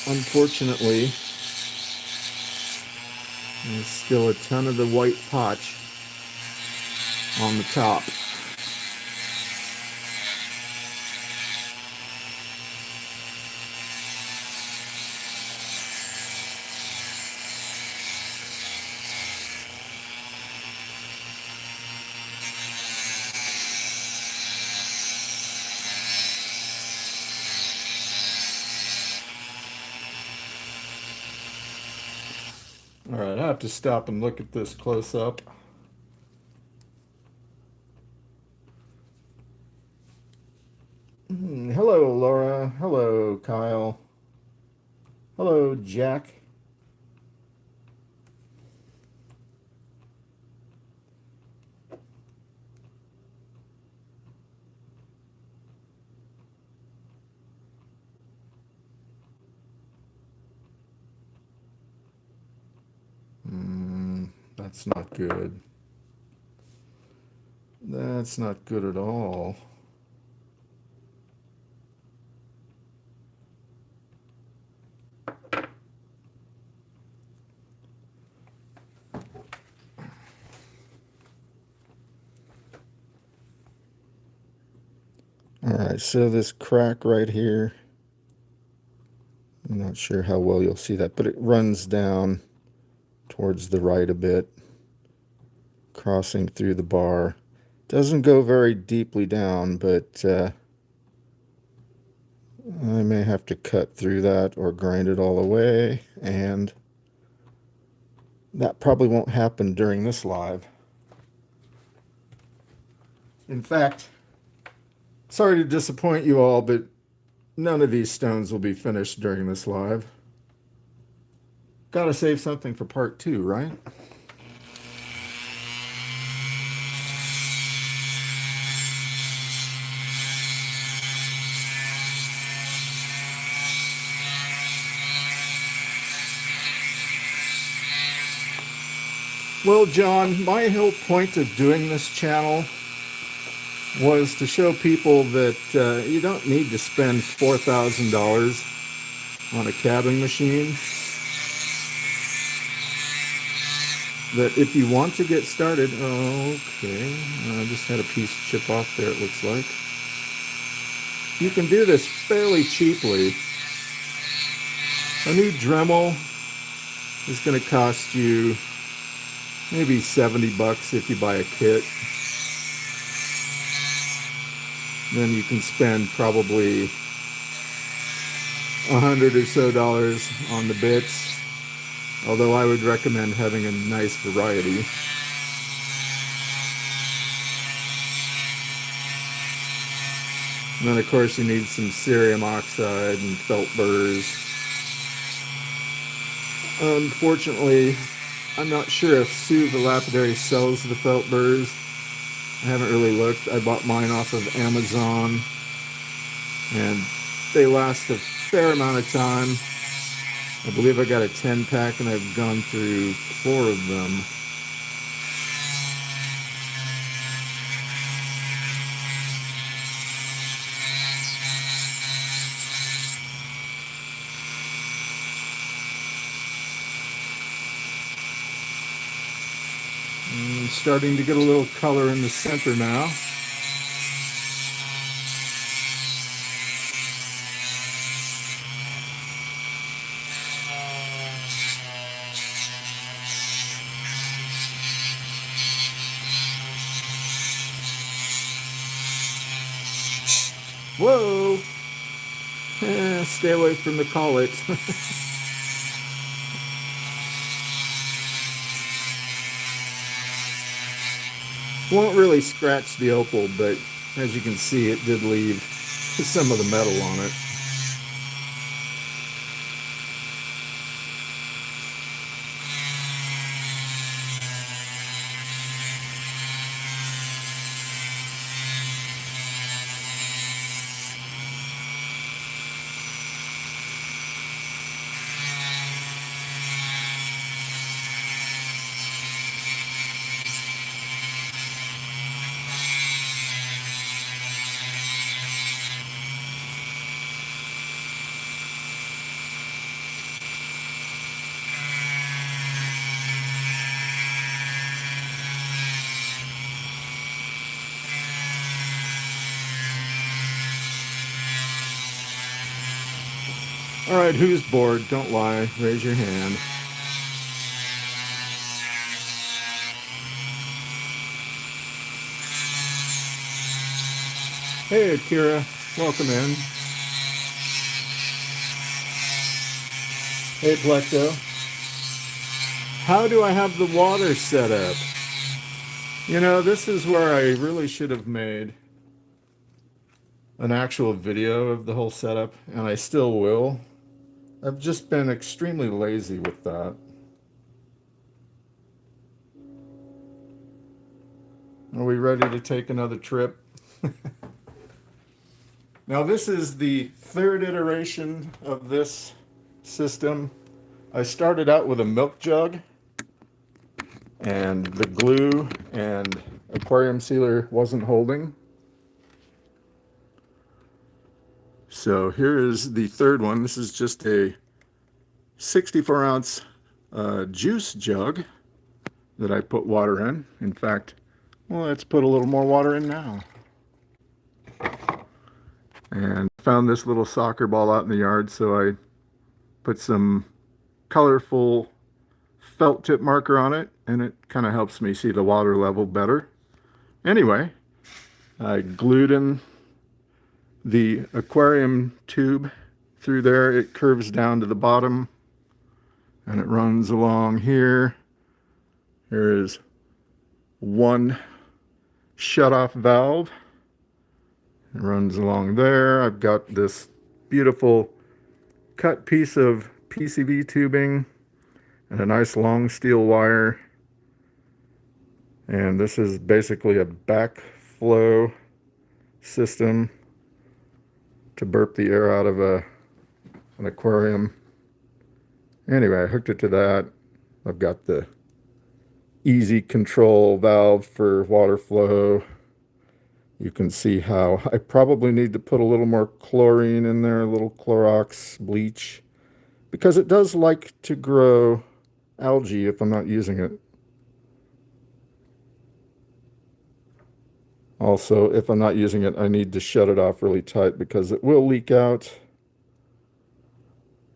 Unfortunately, there's still a ton of the white potch on the top. All right, I have to stop and look at this close up. Hello, Laura. Hello, Kyle. Hello, Jack. That's not good. That's not good at all. All right, so this crack right here, I'm not sure how well you'll see that, but it runs down towards the right a bit, crossing through the bar. Doesn't go very deeply down, but I may have to cut through that or grind it all away, and that probably won't happen during this live. In fact, sorry to disappoint you all, but none of these stones will be finished during this live. Gotta save something for part 2, right? Well, John, my whole point of doing this channel was to show people that you don't need to spend $4,000 on a cabbing machine. That if you want to get started, okay, I just had a piece chip off there, it looks like. You can do this fairly cheaply. A new Dremel is going to cost you maybe 70 bucks if you buy a kit. Then you can spend probably $100 or so on the bits, although I would recommend having a nice variety. And then of course you need some cerium oxide and felt burrs. Unfortunately, I'm not sure if Sue the Lapidary sells the felt burrs. I haven't really looked. I bought mine off of Amazon and they last a fair amount of time. I believe I got a 10 pack and I've gone through 4 of them. Starting to get a little color in the center now. Whoa! Stay away from the collet. Won't really scratch the opal, but as you can see, it did leave some of the metal on it. All right, who's bored? Don't lie. Raise your hand. Hey, Akira. Welcome in. Hey, Plecto. How do I have the water set up? You know, this is where I really should have made an actual video of the whole setup, and I still will. I've just been extremely lazy with that. Are we ready to take another trip? Now, this is the 3rd iteration of this system. I started out with a milk jug, and the glue and aquarium sealer wasn't holding. So here is the 3rd one. This is just a 64-ounce juice jug that I put water in. In fact, well, let's put a little more water in now. And found this little soccer ball out in the yard, so I put some colorful felt tip marker on it, and it kind of helps me see the water level better. Anyway, I glued in the aquarium tube through there. It curves down to the bottom and it runs along here. There is one shut-off valve. It runs along there. I've got this beautiful cut piece of PCV tubing and a nice long steel wire. And this is basically a backflow system to burp the air out of an aquarium. Anyway, I hooked it to that. I've got the easy control valve for water flow. You can see how I probably need to put a little more chlorine in there, a little Clorox bleach, because it does like to grow algae if I'm not using it. Also, if I'm not using it, I need to shut it off really tight because it will leak out.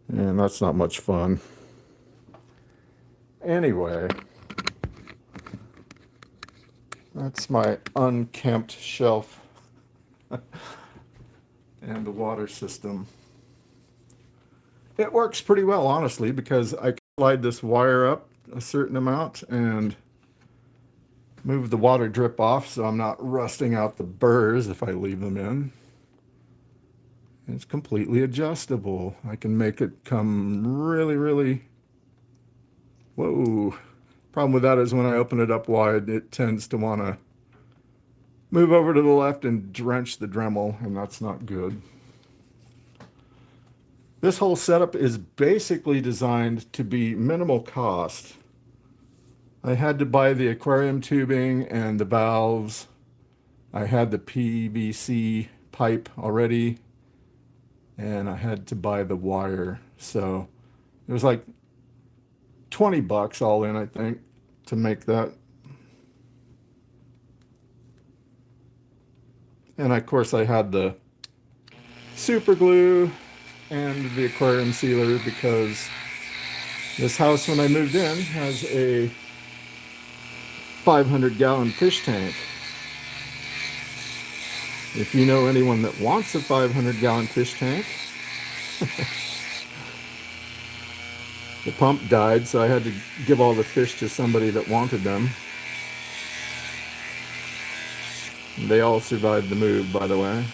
And that's not much fun. Anyway, that's my unkempt shelf and the water system. It works pretty well, honestly, because I can slide this wire up a certain amount and move the water drip off so I'm not rusting out the burrs if I leave them in. And it's completely adjustable. I can make it come really, really, whoa. Problem with that is when I open it up wide, it tends to want to move over to the left and drench the Dremel, and that's not good. This whole setup is basically designed to be minimal cost. I had to buy the aquarium tubing and the valves. I had the PVC pipe already, and I had to buy the wire. So it was like 20 bucks all in, I think, to make that. And of course I had the super glue and the aquarium sealer because this house, when I moved in, has a 500-gallon fish tank. If you know anyone that wants a 500-gallon fish tank, the pump died, so I had to give all the fish to somebody that wanted them. They all survived the move, by the way.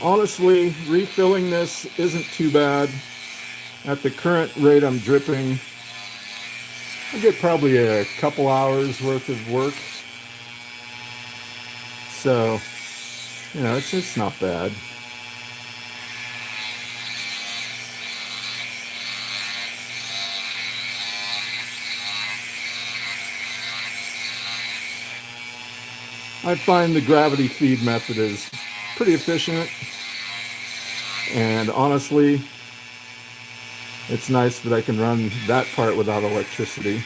Honestly, refilling this isn't too bad. At the current rate I'm dripping, I get probably a couple hours worth of work. So, it's not bad. I find the gravity feed method is pretty efficient. And honestly, it's nice that I can run that part without electricity.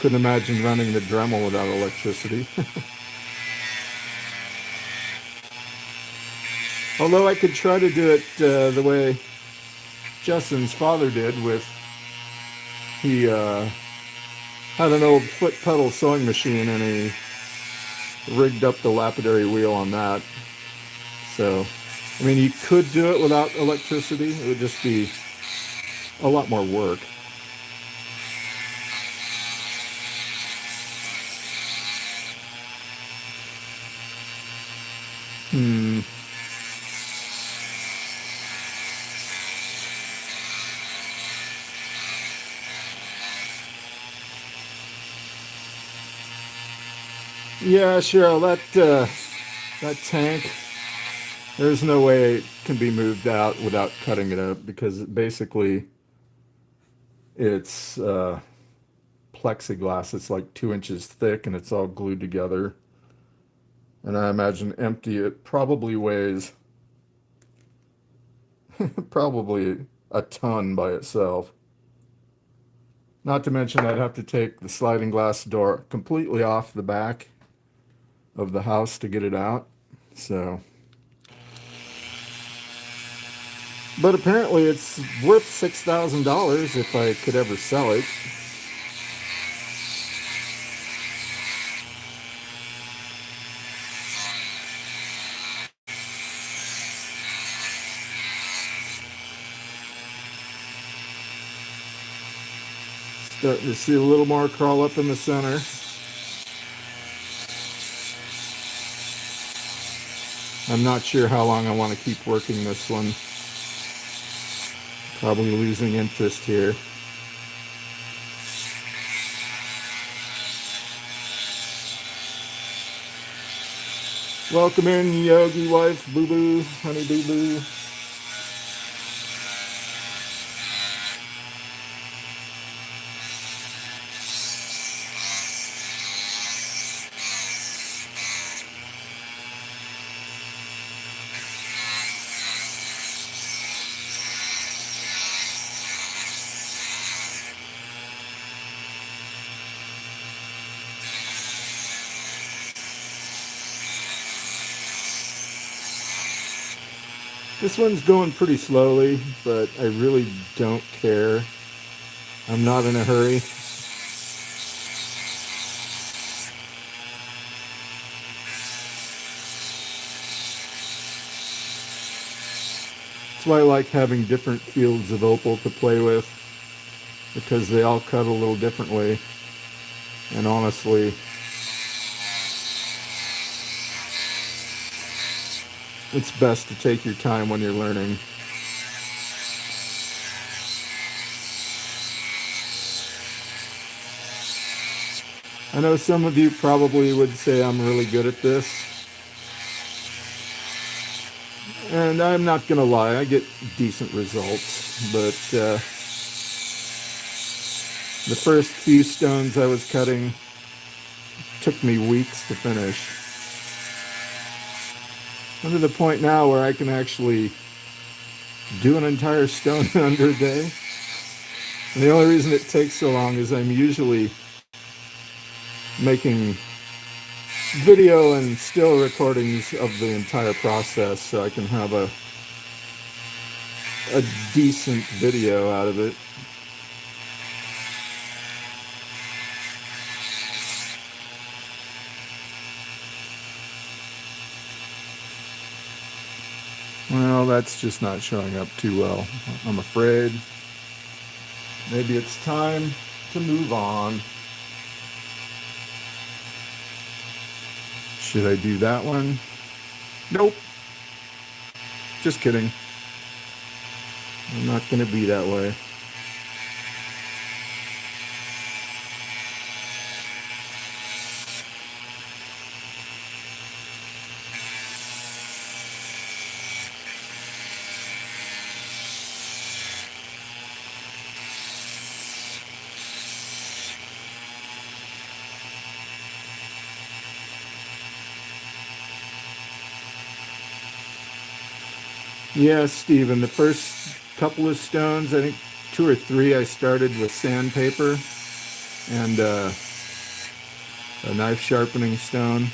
Couldn't imagine running the Dremel without electricity. Although I could try to do it the way Justin's father did he had an old foot pedal sewing machine and he rigged up the lapidary wheel on that. So, I mean, you could do it without electricity. It would just be a lot more work. Yeah, Cheryl, that tank, there's no way it can be moved out without cutting it up because basically it's plexiglass. It's like 2 inches thick and it's all glued together. And I imagine empty it probably weighs probably a ton by itself. Not to mention I'd have to take the sliding glass door completely off the back of the house to get it out. So, but apparently it's worth $6,000 if I could ever sell it. Starting to see a little more crawl up in the center. I'm not sure how long I want to keep working this one. Probably losing interest here. Welcome in, Yogi wife, Boo Boo, Honey Boo Boo. This one's going pretty slowly, but I really don't care. I'm not in a hurry. That's why I like having different fields of opal to play with, because they all cut a little differently. And honestly, it's best to take your time when you're learning. I know some of you probably would say I'm really good at this, and I'm not gonna lie, I get decent results, but the first few stones I was cutting took me weeks to finish. I'm to the point now where I can actually do an entire stone in under a day. And the only reason it takes so long is I'm usually making video and still recordings of the entire process so I can have a decent video out of it. Well, that's just not showing up too well, I'm afraid. Maybe it's time to move on. Should I do that one? Nope. Just kidding. I'm not going to be that way. Yeah, Stephen, the first couple of stones, I think two or three, I started with sandpaper and a knife sharpening stone.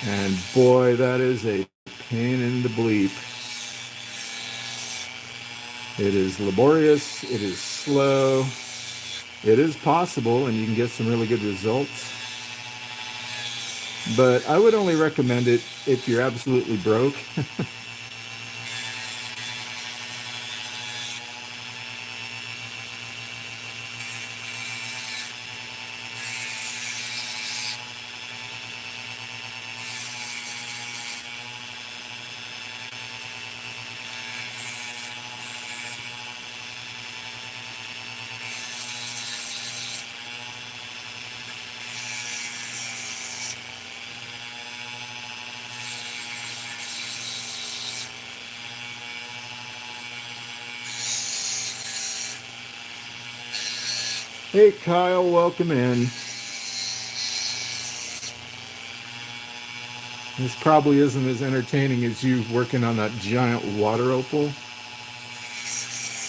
And boy, that is a pain in the bleep. It is laborious, it is slow, it is possible, and you can get some really good results. But I would only recommend it if you're absolutely broke. Hey, Kyle, welcome in. This probably isn't as entertaining as you working on that giant water opal.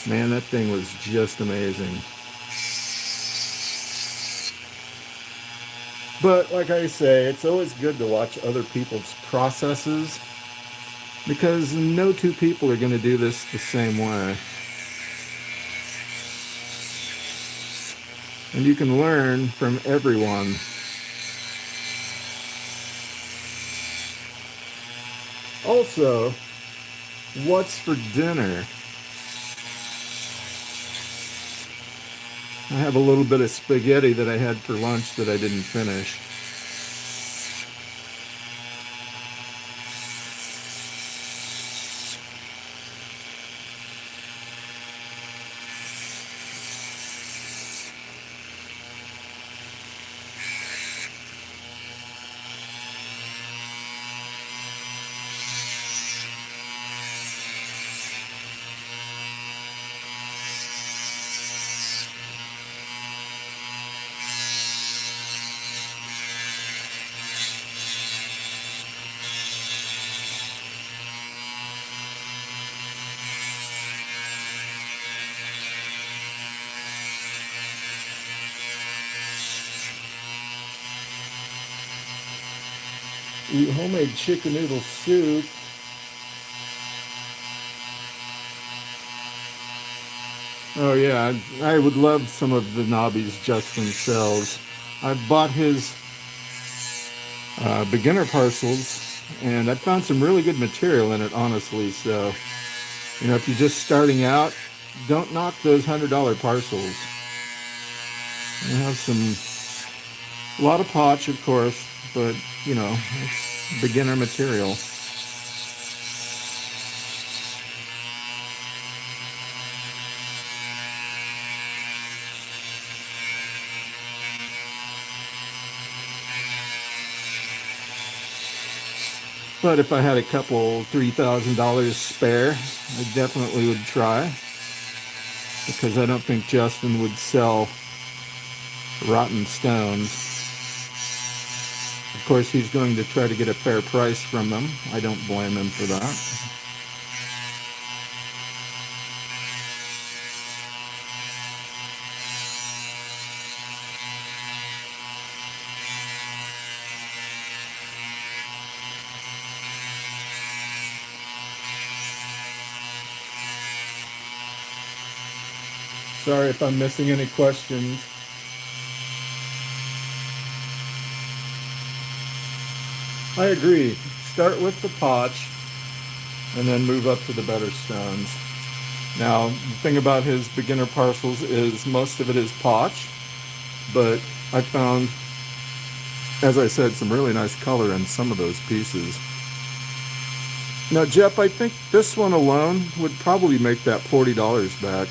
Man, that thing was just amazing. But like I say, it's always good to watch other people's processes because no two people are going to do this the same way. And you can learn from everyone. Also, what's for dinner? I have a little bit of spaghetti that I had for lunch that I didn't finish. Eat homemade chicken noodle soup. Oh yeah, I would love some of the knobbies just themselves. I bought his beginner parcels, and I found some really good material in it, honestly. So, if you're just starting out, don't knock those $100 parcels. They have some A lot of potch, of course, but you know, it's beginner material. But if I had a couple $3,000 spare, I definitely would try because I don't think Justin would sell rotten stones. Of course, he's going to try to get a fair price from them. I don't blame him for that. Sorry if I'm missing any questions. I agree. Start with the potch and then move up to the better stones. Now, the thing about his beginner parcels is most of it is potch, but I found, as I said, some really nice color in some of those pieces. Now, Jeff, I think this one alone would probably make that $40 back.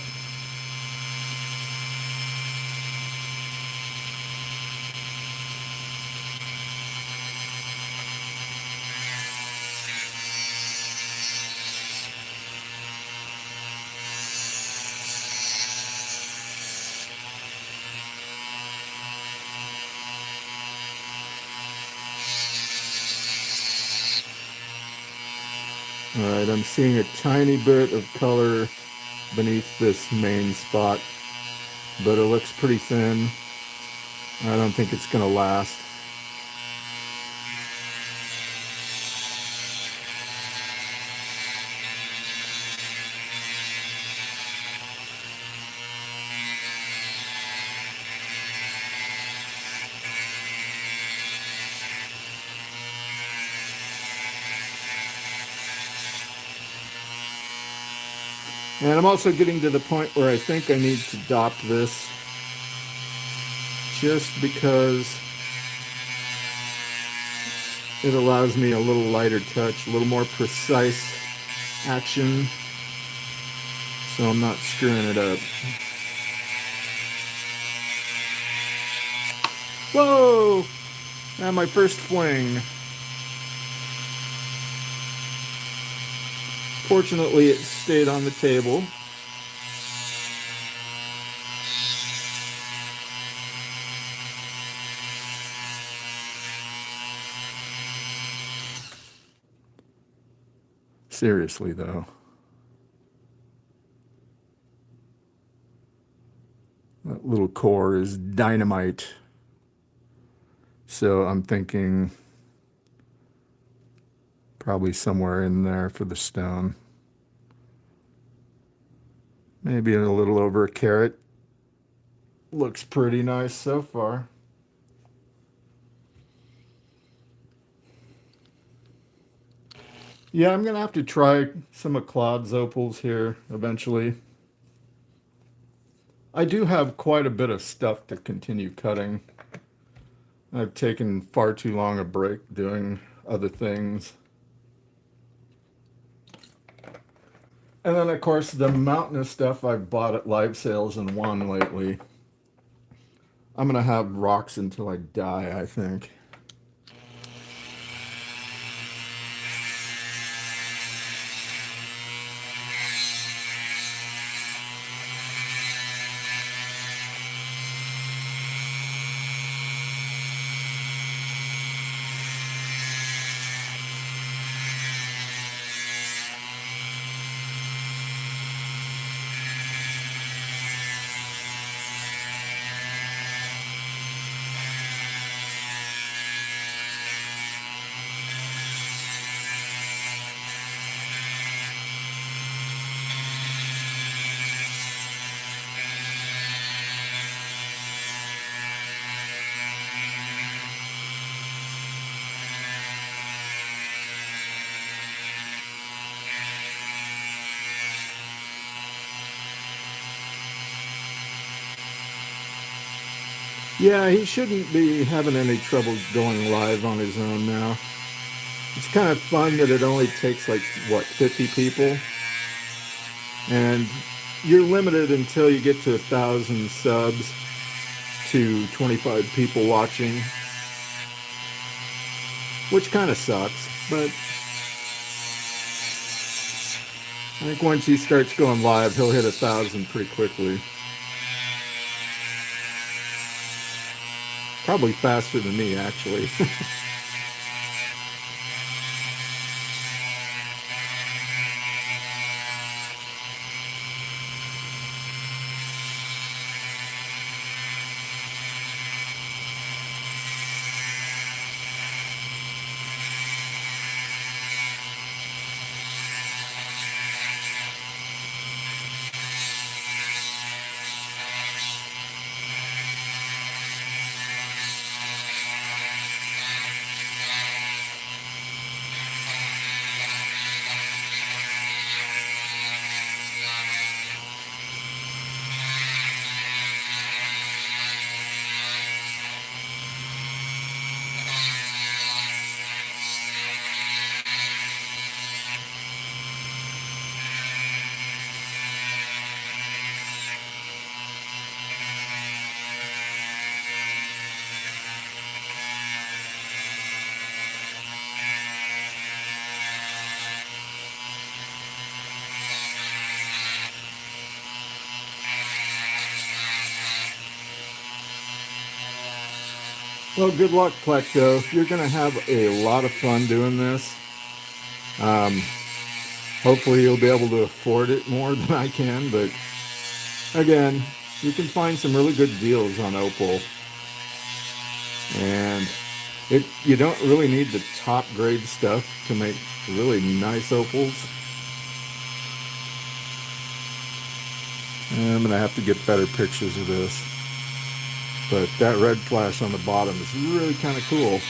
All right, I'm seeing a tiny bit of color beneath this main spot, but it looks pretty thin. I don't think it's going to last. And I'm also getting to the point where I think I need to dop this just because it allows me a little lighter touch, a little more precise action, so I'm not screwing it up. Whoa! Now my first fling. Fortunately, it stayed on the table. Seriously, though, that little core is dynamite. So I'm thinking probably somewhere in there for the stone. Maybe a little over a carat. Looks pretty nice so far. Yeah, I'm gonna have to try some of Claude's opals here eventually. I do have quite a bit of stuff to continue cutting. I've taken far too long a break doing other things. And then, of course, the mountain of stuff I've bought at live sales and won lately. I'm going to have rocks until I die, I think. Yeah, he shouldn't be having any trouble going live on his own now. It's kind of fun that it only takes like, what, 50 people? And you're limited until you get to 1,000 subs to 25 people watching, which kind of sucks. But I think once he starts going live, he'll hit 1,000 pretty quickly. Probably faster than me, actually. Well, good luck, Plecto. You're going to have a lot of fun doing this. Um, Hopefully, you'll be able to afford it more than I can. But again, you can find some really good deals on Opal. And you don't really need the top grade stuff to make really nice opals. And I'm gonna have to get better pictures of this. But that red flash on the bottom is really kind of cool.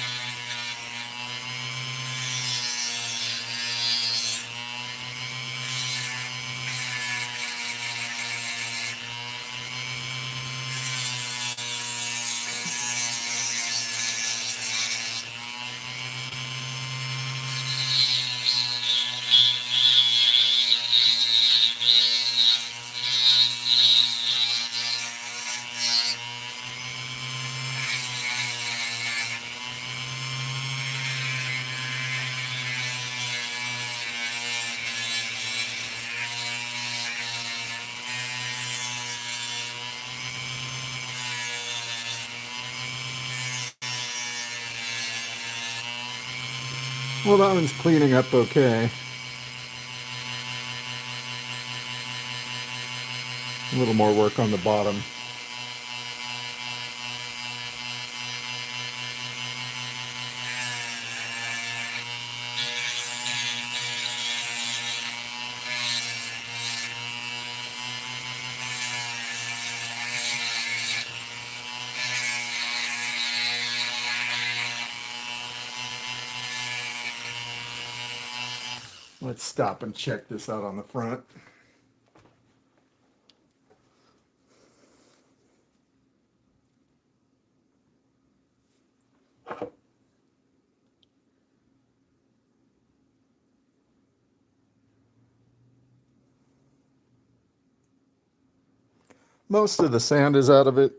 Well, that one's cleaning up okay. A little more work on the bottom. Let's stop and check this out on the front. Most of the sand is out of it.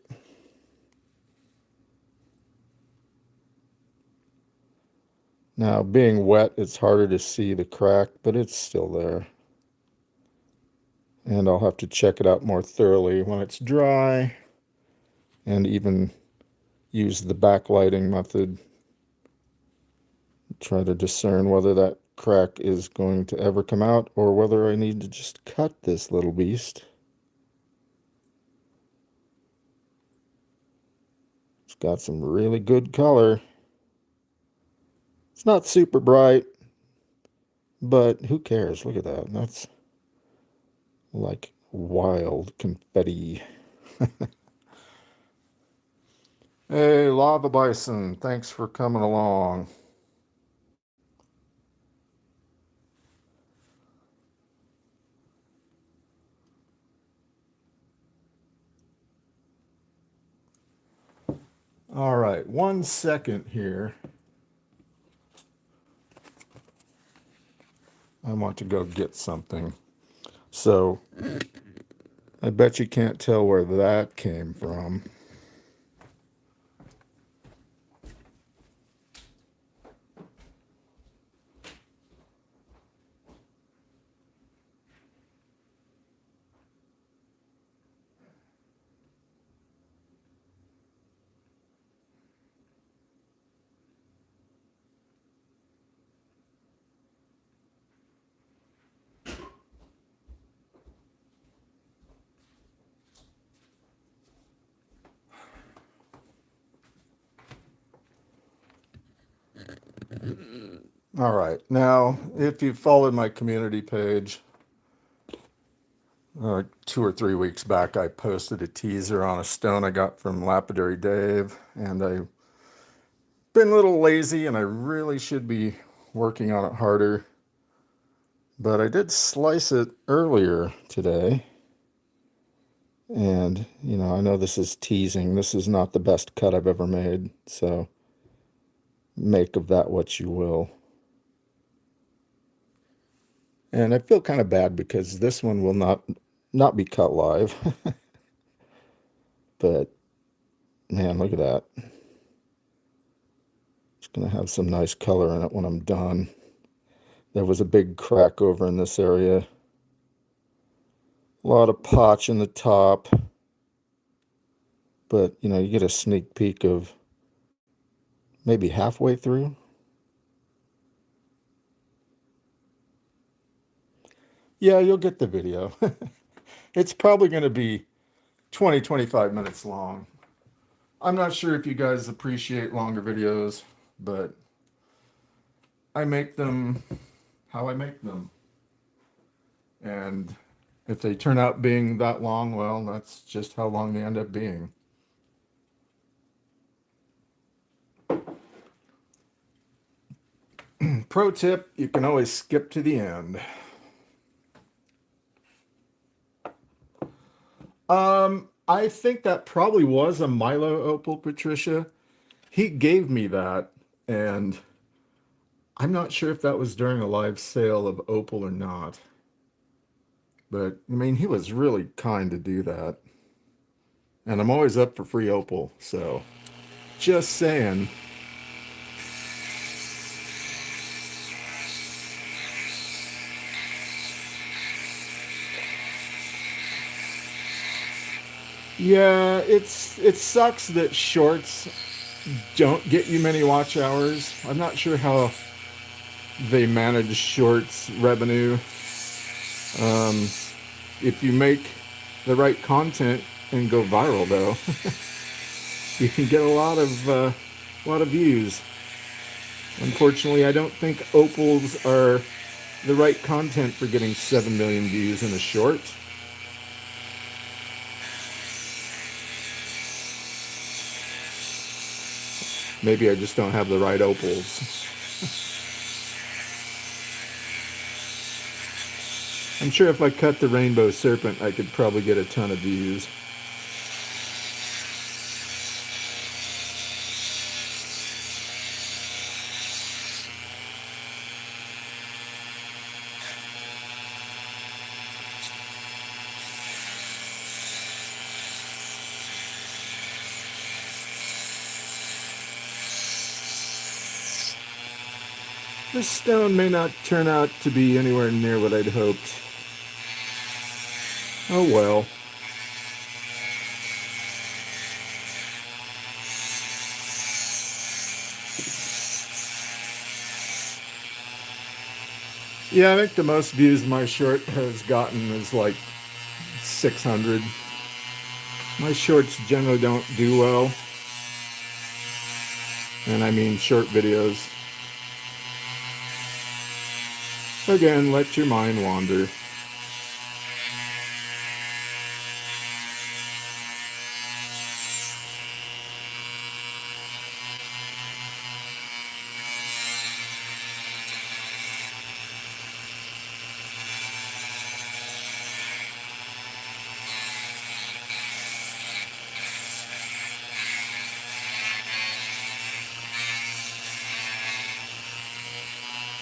Now, being wet, it's harder to see the crack, but it's still there. And I'll have to check it out more thoroughly when it's dry and even use the backlighting method. Try to discern whether that crack is going to ever come out or whether I need to just cut this little beast. It's got some really good color. It's not super bright, but who cares? Look at that. That's like wild confetti. Hey, Lava Bison, thanks for coming along. All right, 1 second here. I want to go get something. So I bet you can't tell where that came from. All right, now if you followed my community page, 2 or 3 weeks back, I posted a teaser on a stone I got from Lapidary Dave, and I've been a little lazy and I really should be working on it harder. But I did slice it earlier today. And, I know this is teasing. This is not the best cut I've ever made. So make of that what you will. And I feel kind of bad because this one will not be cut live. But, man, look at that. It's going to have some nice color in it when I'm done. There was a big crack over in this area. A lot of potch in the top. But, you get a sneak peek of maybe halfway through. Yeah, you'll get the video. It's probably going to be 20, 25 minutes long. I'm not sure if you guys appreciate longer videos, but I make them how I make them. And if they turn out being that long, well, that's just how long they end up being. Pro tip, you can always skip to the end. I think that probably was a Milo opal, Patricia. He gave me that, and I'm not sure if that was during a live sale of opal or not. But, I mean, he was really kind to do that. And I'm always up for free opal, so just saying. Yeah, it sucks that shorts don't get you many watch hours. I'm not sure how they manage shorts revenue. Um, if you make the right content and go viral, though, you can get a lot of views. Unfortunately, I don't think opals are the right content for getting 7 million views in a short. Maybe I just don't have the right opals. I'm sure if I cut the rainbow serpent, I could probably get a ton of views. This stone may not turn out to be anywhere near what I'd hoped. Oh well. Yeah, I think the most views my short has gotten is like 600. My shorts generally don't do well. And I mean short videos. Again, let your mind wander.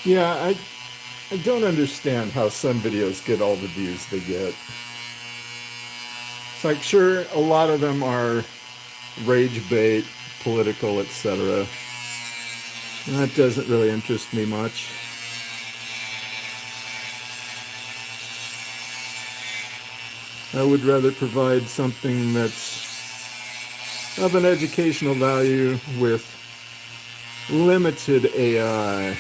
Yeah, I don't understand how some videos get all the views they get. It's like, sure, a lot of them are rage bait, political, etc. That doesn't really interest me much. I would rather provide something that's of an educational value with limited AI.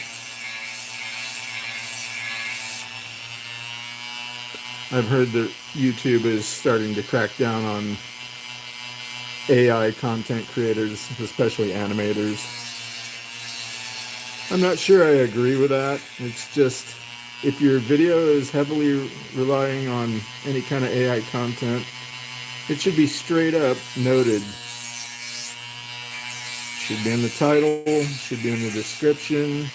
I've heard that YouTube is starting to crack down on AI content creators, especially animators. I'm not sure I agree with that. It's just if your video is heavily relying on any kind of AI content, it should be straight up noted. Should be in the title, should be in the description.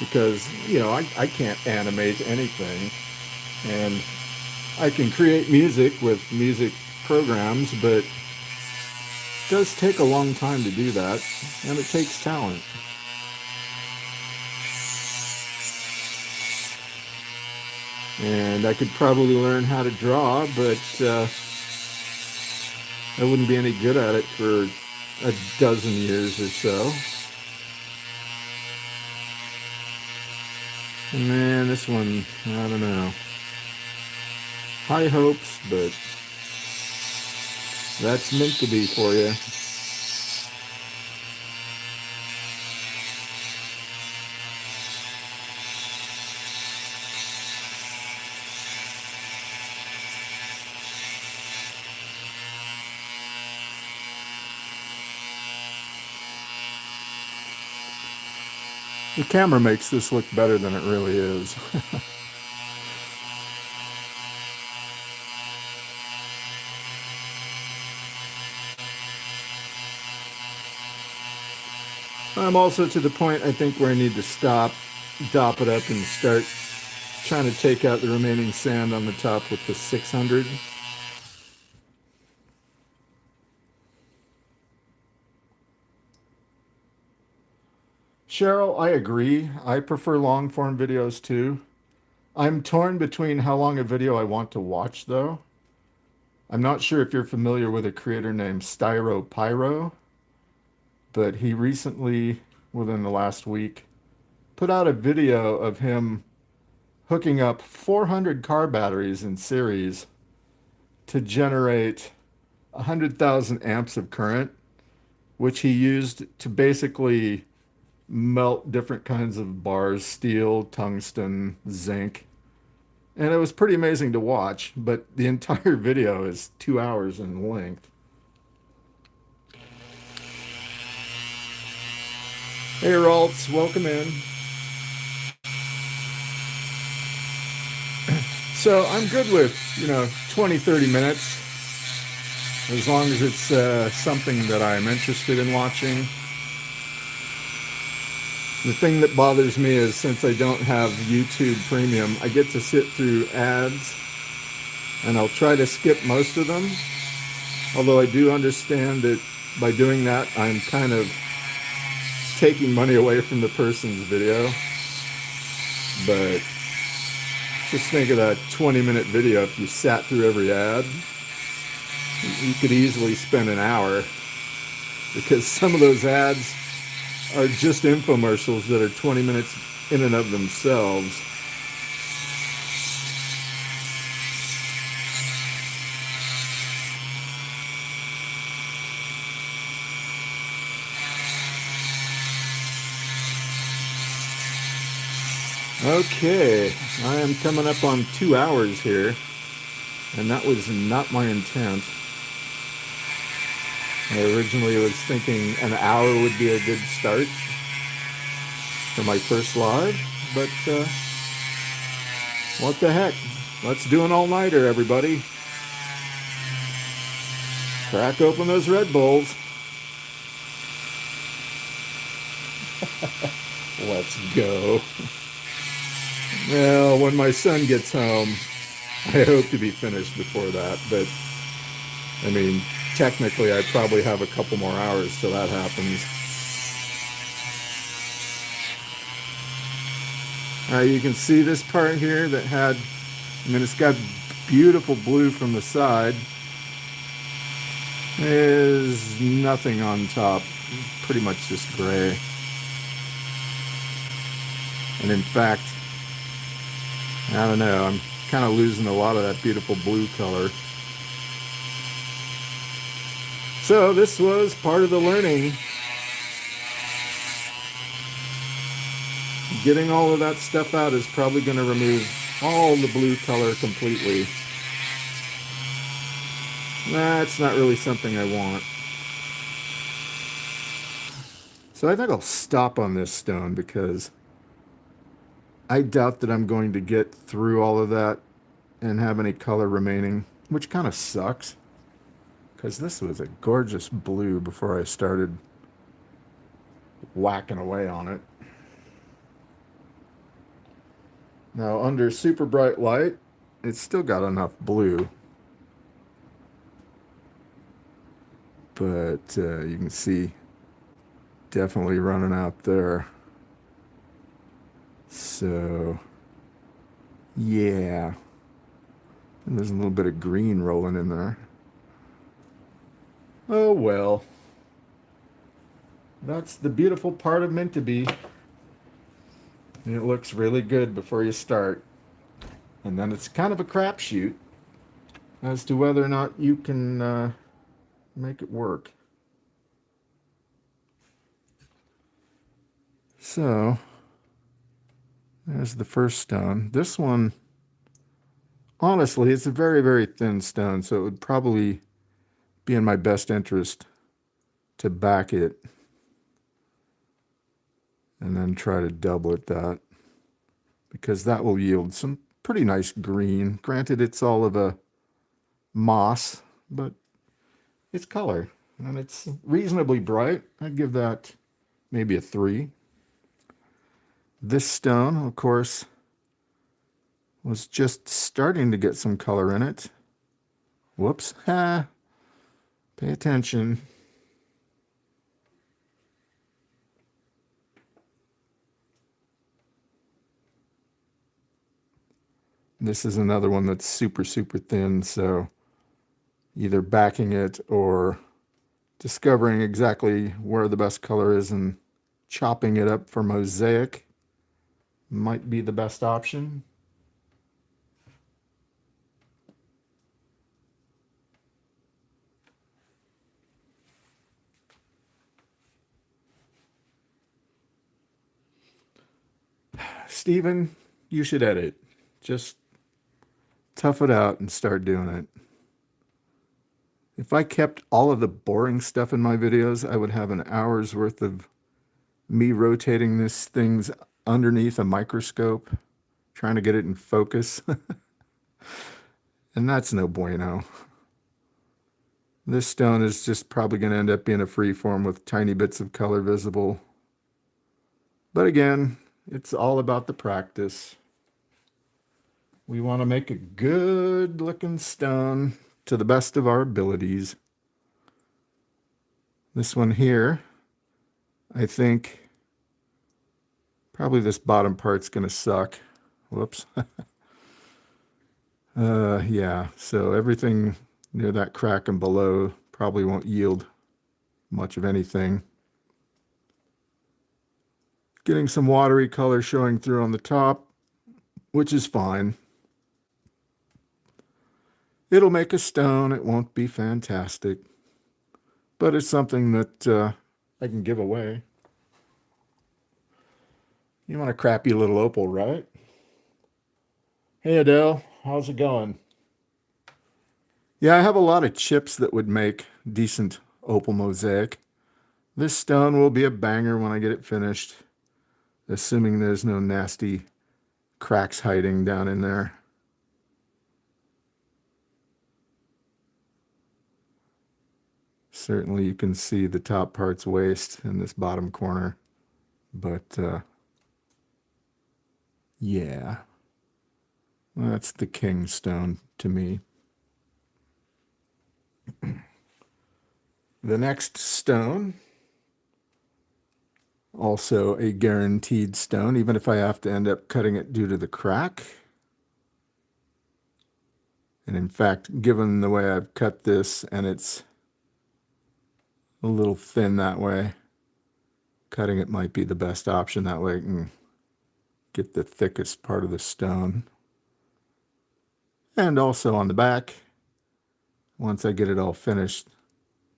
Because, I can't animate anything. And I can create music with music programs, but it does take a long time to do that. And it takes talent. And I could probably learn how to draw, but I wouldn't be any good at it for a dozen years or so. And man, this one, I don't know. High hopes, but that's meant to be for you. The camera makes this look better than it really is. I'm also to the point I think where I need to stop, dop it up, and start trying to take out the remaining sand on the top with the 600. Cheryl, I agree. I prefer long form videos too. I'm torn between how long a video I want to watch though. I'm not sure if you're familiar with a creator named Styro Pyro, but he recently, within the last week, put out a video of him hooking up 400 car batteries in series to generate 100,000 amps of current, which he used to basically melt different kinds of bars, steel, tungsten, zinc. And it was pretty amazing to watch, but the entire video is 2 hours in length. Hey, Ralts, welcome in. So I'm good with, 20, 30 minutes, as long as it's something that I'm interested in watching. The thing that bothers me is since I don't have YouTube Premium, I get to sit through ads, and I'll try to skip most of them. Although I do understand that by doing that, I'm kind of taking money away from the person's video. But just think of that 20-minute video. If you sat through every ad, you could easily spend an hour, because some of those ads are just infomercials that are 20 minutes in and of themselves. Okay, I am coming up on 2 hours here, and that was not my intent. I originally was thinking an hour would be a good start for my first live, but what the heck? Let's do an all-nighter, everybody. Crack open those Red Bulls. Let's go. Well, when my son gets home, I hope to be finished before that, but I mean, technically I probably have a couple more hours till that happens. You can see this part here that had, I mean, it's got beautiful blue from the side. There's nothing on top, pretty much just gray. And in fact, I don't know, I'm kind of losing a lot of that beautiful blue color. So this was part of the learning. Getting all of that stuff out is probably going to remove all the blue color completely. That's not really something I want. So I think I'll stop on this stone because I doubt that I'm going to get through all of that and have any color remaining, which kind of sucks because this was a gorgeous blue before I started whacking away on it. Now under super bright light, it's still got enough blue, but you can see definitely running out there. So yeah, and there's a little bit of green rolling in there. Oh well, that's the beautiful part of meant to be. It looks really good before you start, and then it's kind of a crapshoot as to whether or not you can make it work. So there's the first stone. This one, honestly, it's a very, very thin stone, so it would probably be in my best interest to back it and then try to double it that, because that will yield some pretty nice green. Granted, it's all of a moss, but it's color and it's reasonably bright. I'd give that maybe a 3. This stone, of course, was just starting to get some color in it. Whoops. Pay attention. This is another one that's super, super thin, so either backing it or discovering exactly where the best color is and chopping it up for mosaic might be the best option. Stephen, you should edit. Just tough it out and start doing it. If I kept all of the boring stuff in my videos, I would have an hour's worth of me rotating this thing's underneath a microscope, trying to get it in focus. And that's no bueno. This stone is just probably going to end up being a free form with tiny bits of color visible. But again, it's all about the practice. We want to make a good looking stone to the best of our abilities. This one here, I think probably this bottom part's going to suck. Whoops. Yeah, so everything near that crack and below probably won't yield much of anything. Getting some watery color showing through on the top, which is fine. It'll make a stone. It won't be fantastic, but it's something that I can give away. You want a crappy little opal, right? Hey Adele, how's it going? Yeah, I have a lot of chips that would make decent opal mosaic. This stone will be a banger when I get it finished, assuming there's no nasty cracks hiding down in there. Certainly you can see the top part's waste in this bottom corner, but yeah, that's the king stone to me. The next stone, also a guaranteed stone, even if I have to end up cutting it due to the crack. And in fact, given the way I've cut this and it's a little thin that way, cutting it might be the best option. That way I can get the thickest part of the stone. And also on the back, once I get it all finished,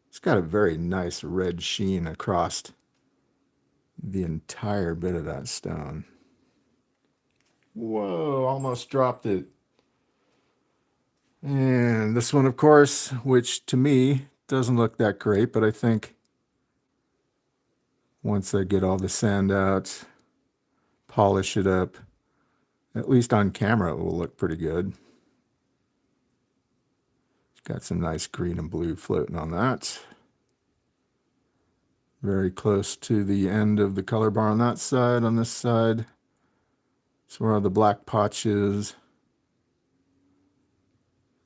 it's got a very nice red sheen across the entire bit of that stone. Whoa, almost dropped it. And this one, of course, which to me doesn't look that great, but I think once I get all the sand out, polish it up, at least on camera it will look pretty good. It's got some nice green and blue floating on that. Very close to the end of the color bar on that side. On this side, so where the black potch is,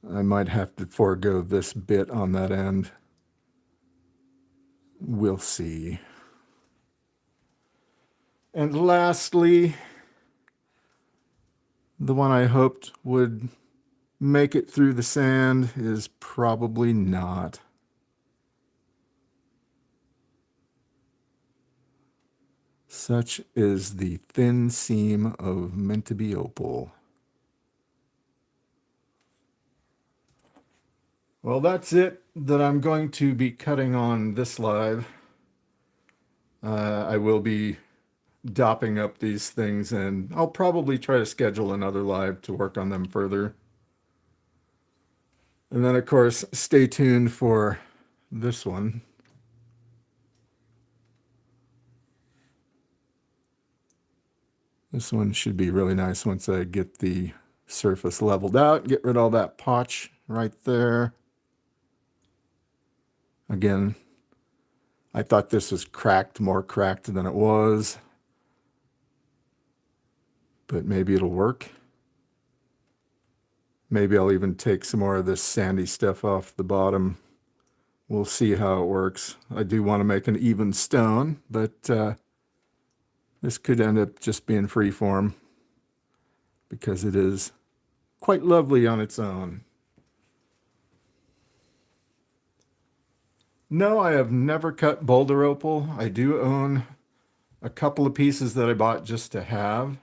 I might have to forego this bit on that end. We'll see. And lastly, the one I hoped would make it through the sand is probably not. Such is the thin seam of meant to be opal. Well, that's it that I'm going to be cutting on this live. I will be dopping up these things, and I'll probably try to schedule another live to work on them further. And then, of course, stay tuned for this one. This one should be really nice once I get the surface leveled out, get rid of all that potch right there. Again, I thought this was cracked, more cracked than it was, but maybe it'll work. Maybe I'll even take some more of this sandy stuff off the bottom. We'll see how it works. I do want to make an even stone, but this could end up just being free form because it is quite lovely on its own. No, I have never cut boulder opal. I do own a couple of pieces that I bought just to have.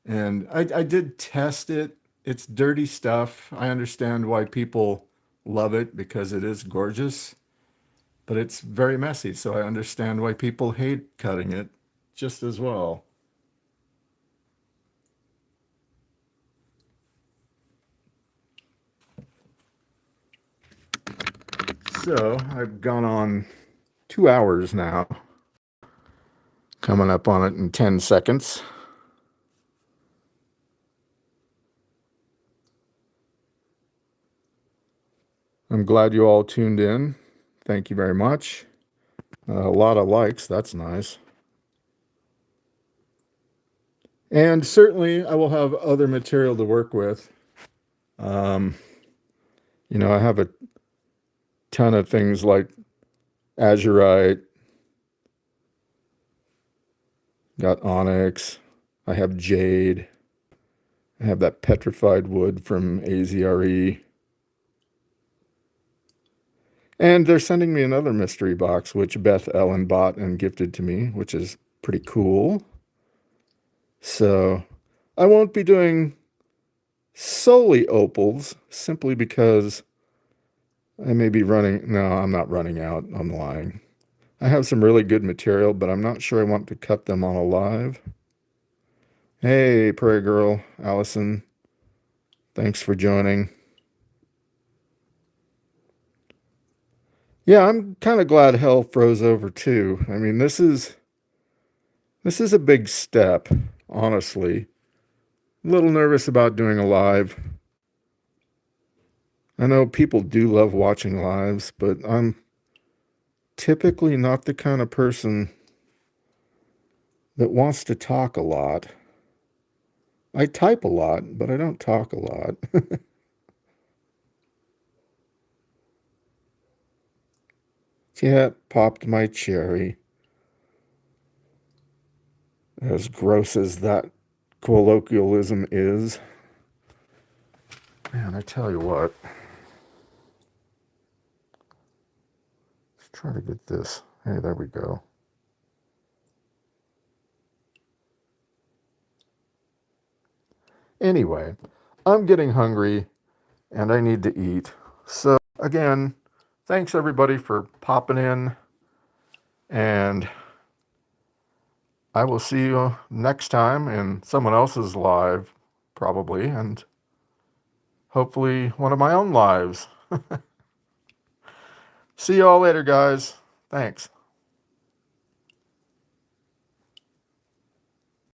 And I did test it. It's dirty stuff. I understand why people love it because it is gorgeous, but it's very messy. So I understand why people hate cutting it just as well. So I've gone on 2 hours now. Coming up on it in 10 seconds. I'm glad you all tuned in. Thank you very much. A lot of likes. That's nice. And certainly I will have other material to work with. You know, I have a ton of things like azurite, got onyx, I have jade, I have that petrified wood from AZRE. And they're sending me another mystery box, which Beth Ellen bought and gifted to me, which is pretty cool. So I won't be doing solely opals, simply because I may be running. No, I'm not running out. I'm lying. I have some really good material, but I'm not sure I want to cut them on a live. Hey, Prairie Girl, Allison. Thanks for joining. Yeah, I'm kind of glad hell froze over too. I mean, this is a big step, honestly. A little nervous about doing a live. I know people do love watching lives, but I'm typically not the kind of person that wants to talk a lot. I type a lot, but I don't talk a lot. Cat popped my cherry. As gross as that colloquialism is. Man, I tell you what. Let's try to get this. Hey, there we go. Anyway, I'm getting hungry and I need to eat. So, again, thanks everybody for popping in. And I will see you next time in someone else's live, probably, and hopefully one of my own lives. See you all later, guys. Thanks.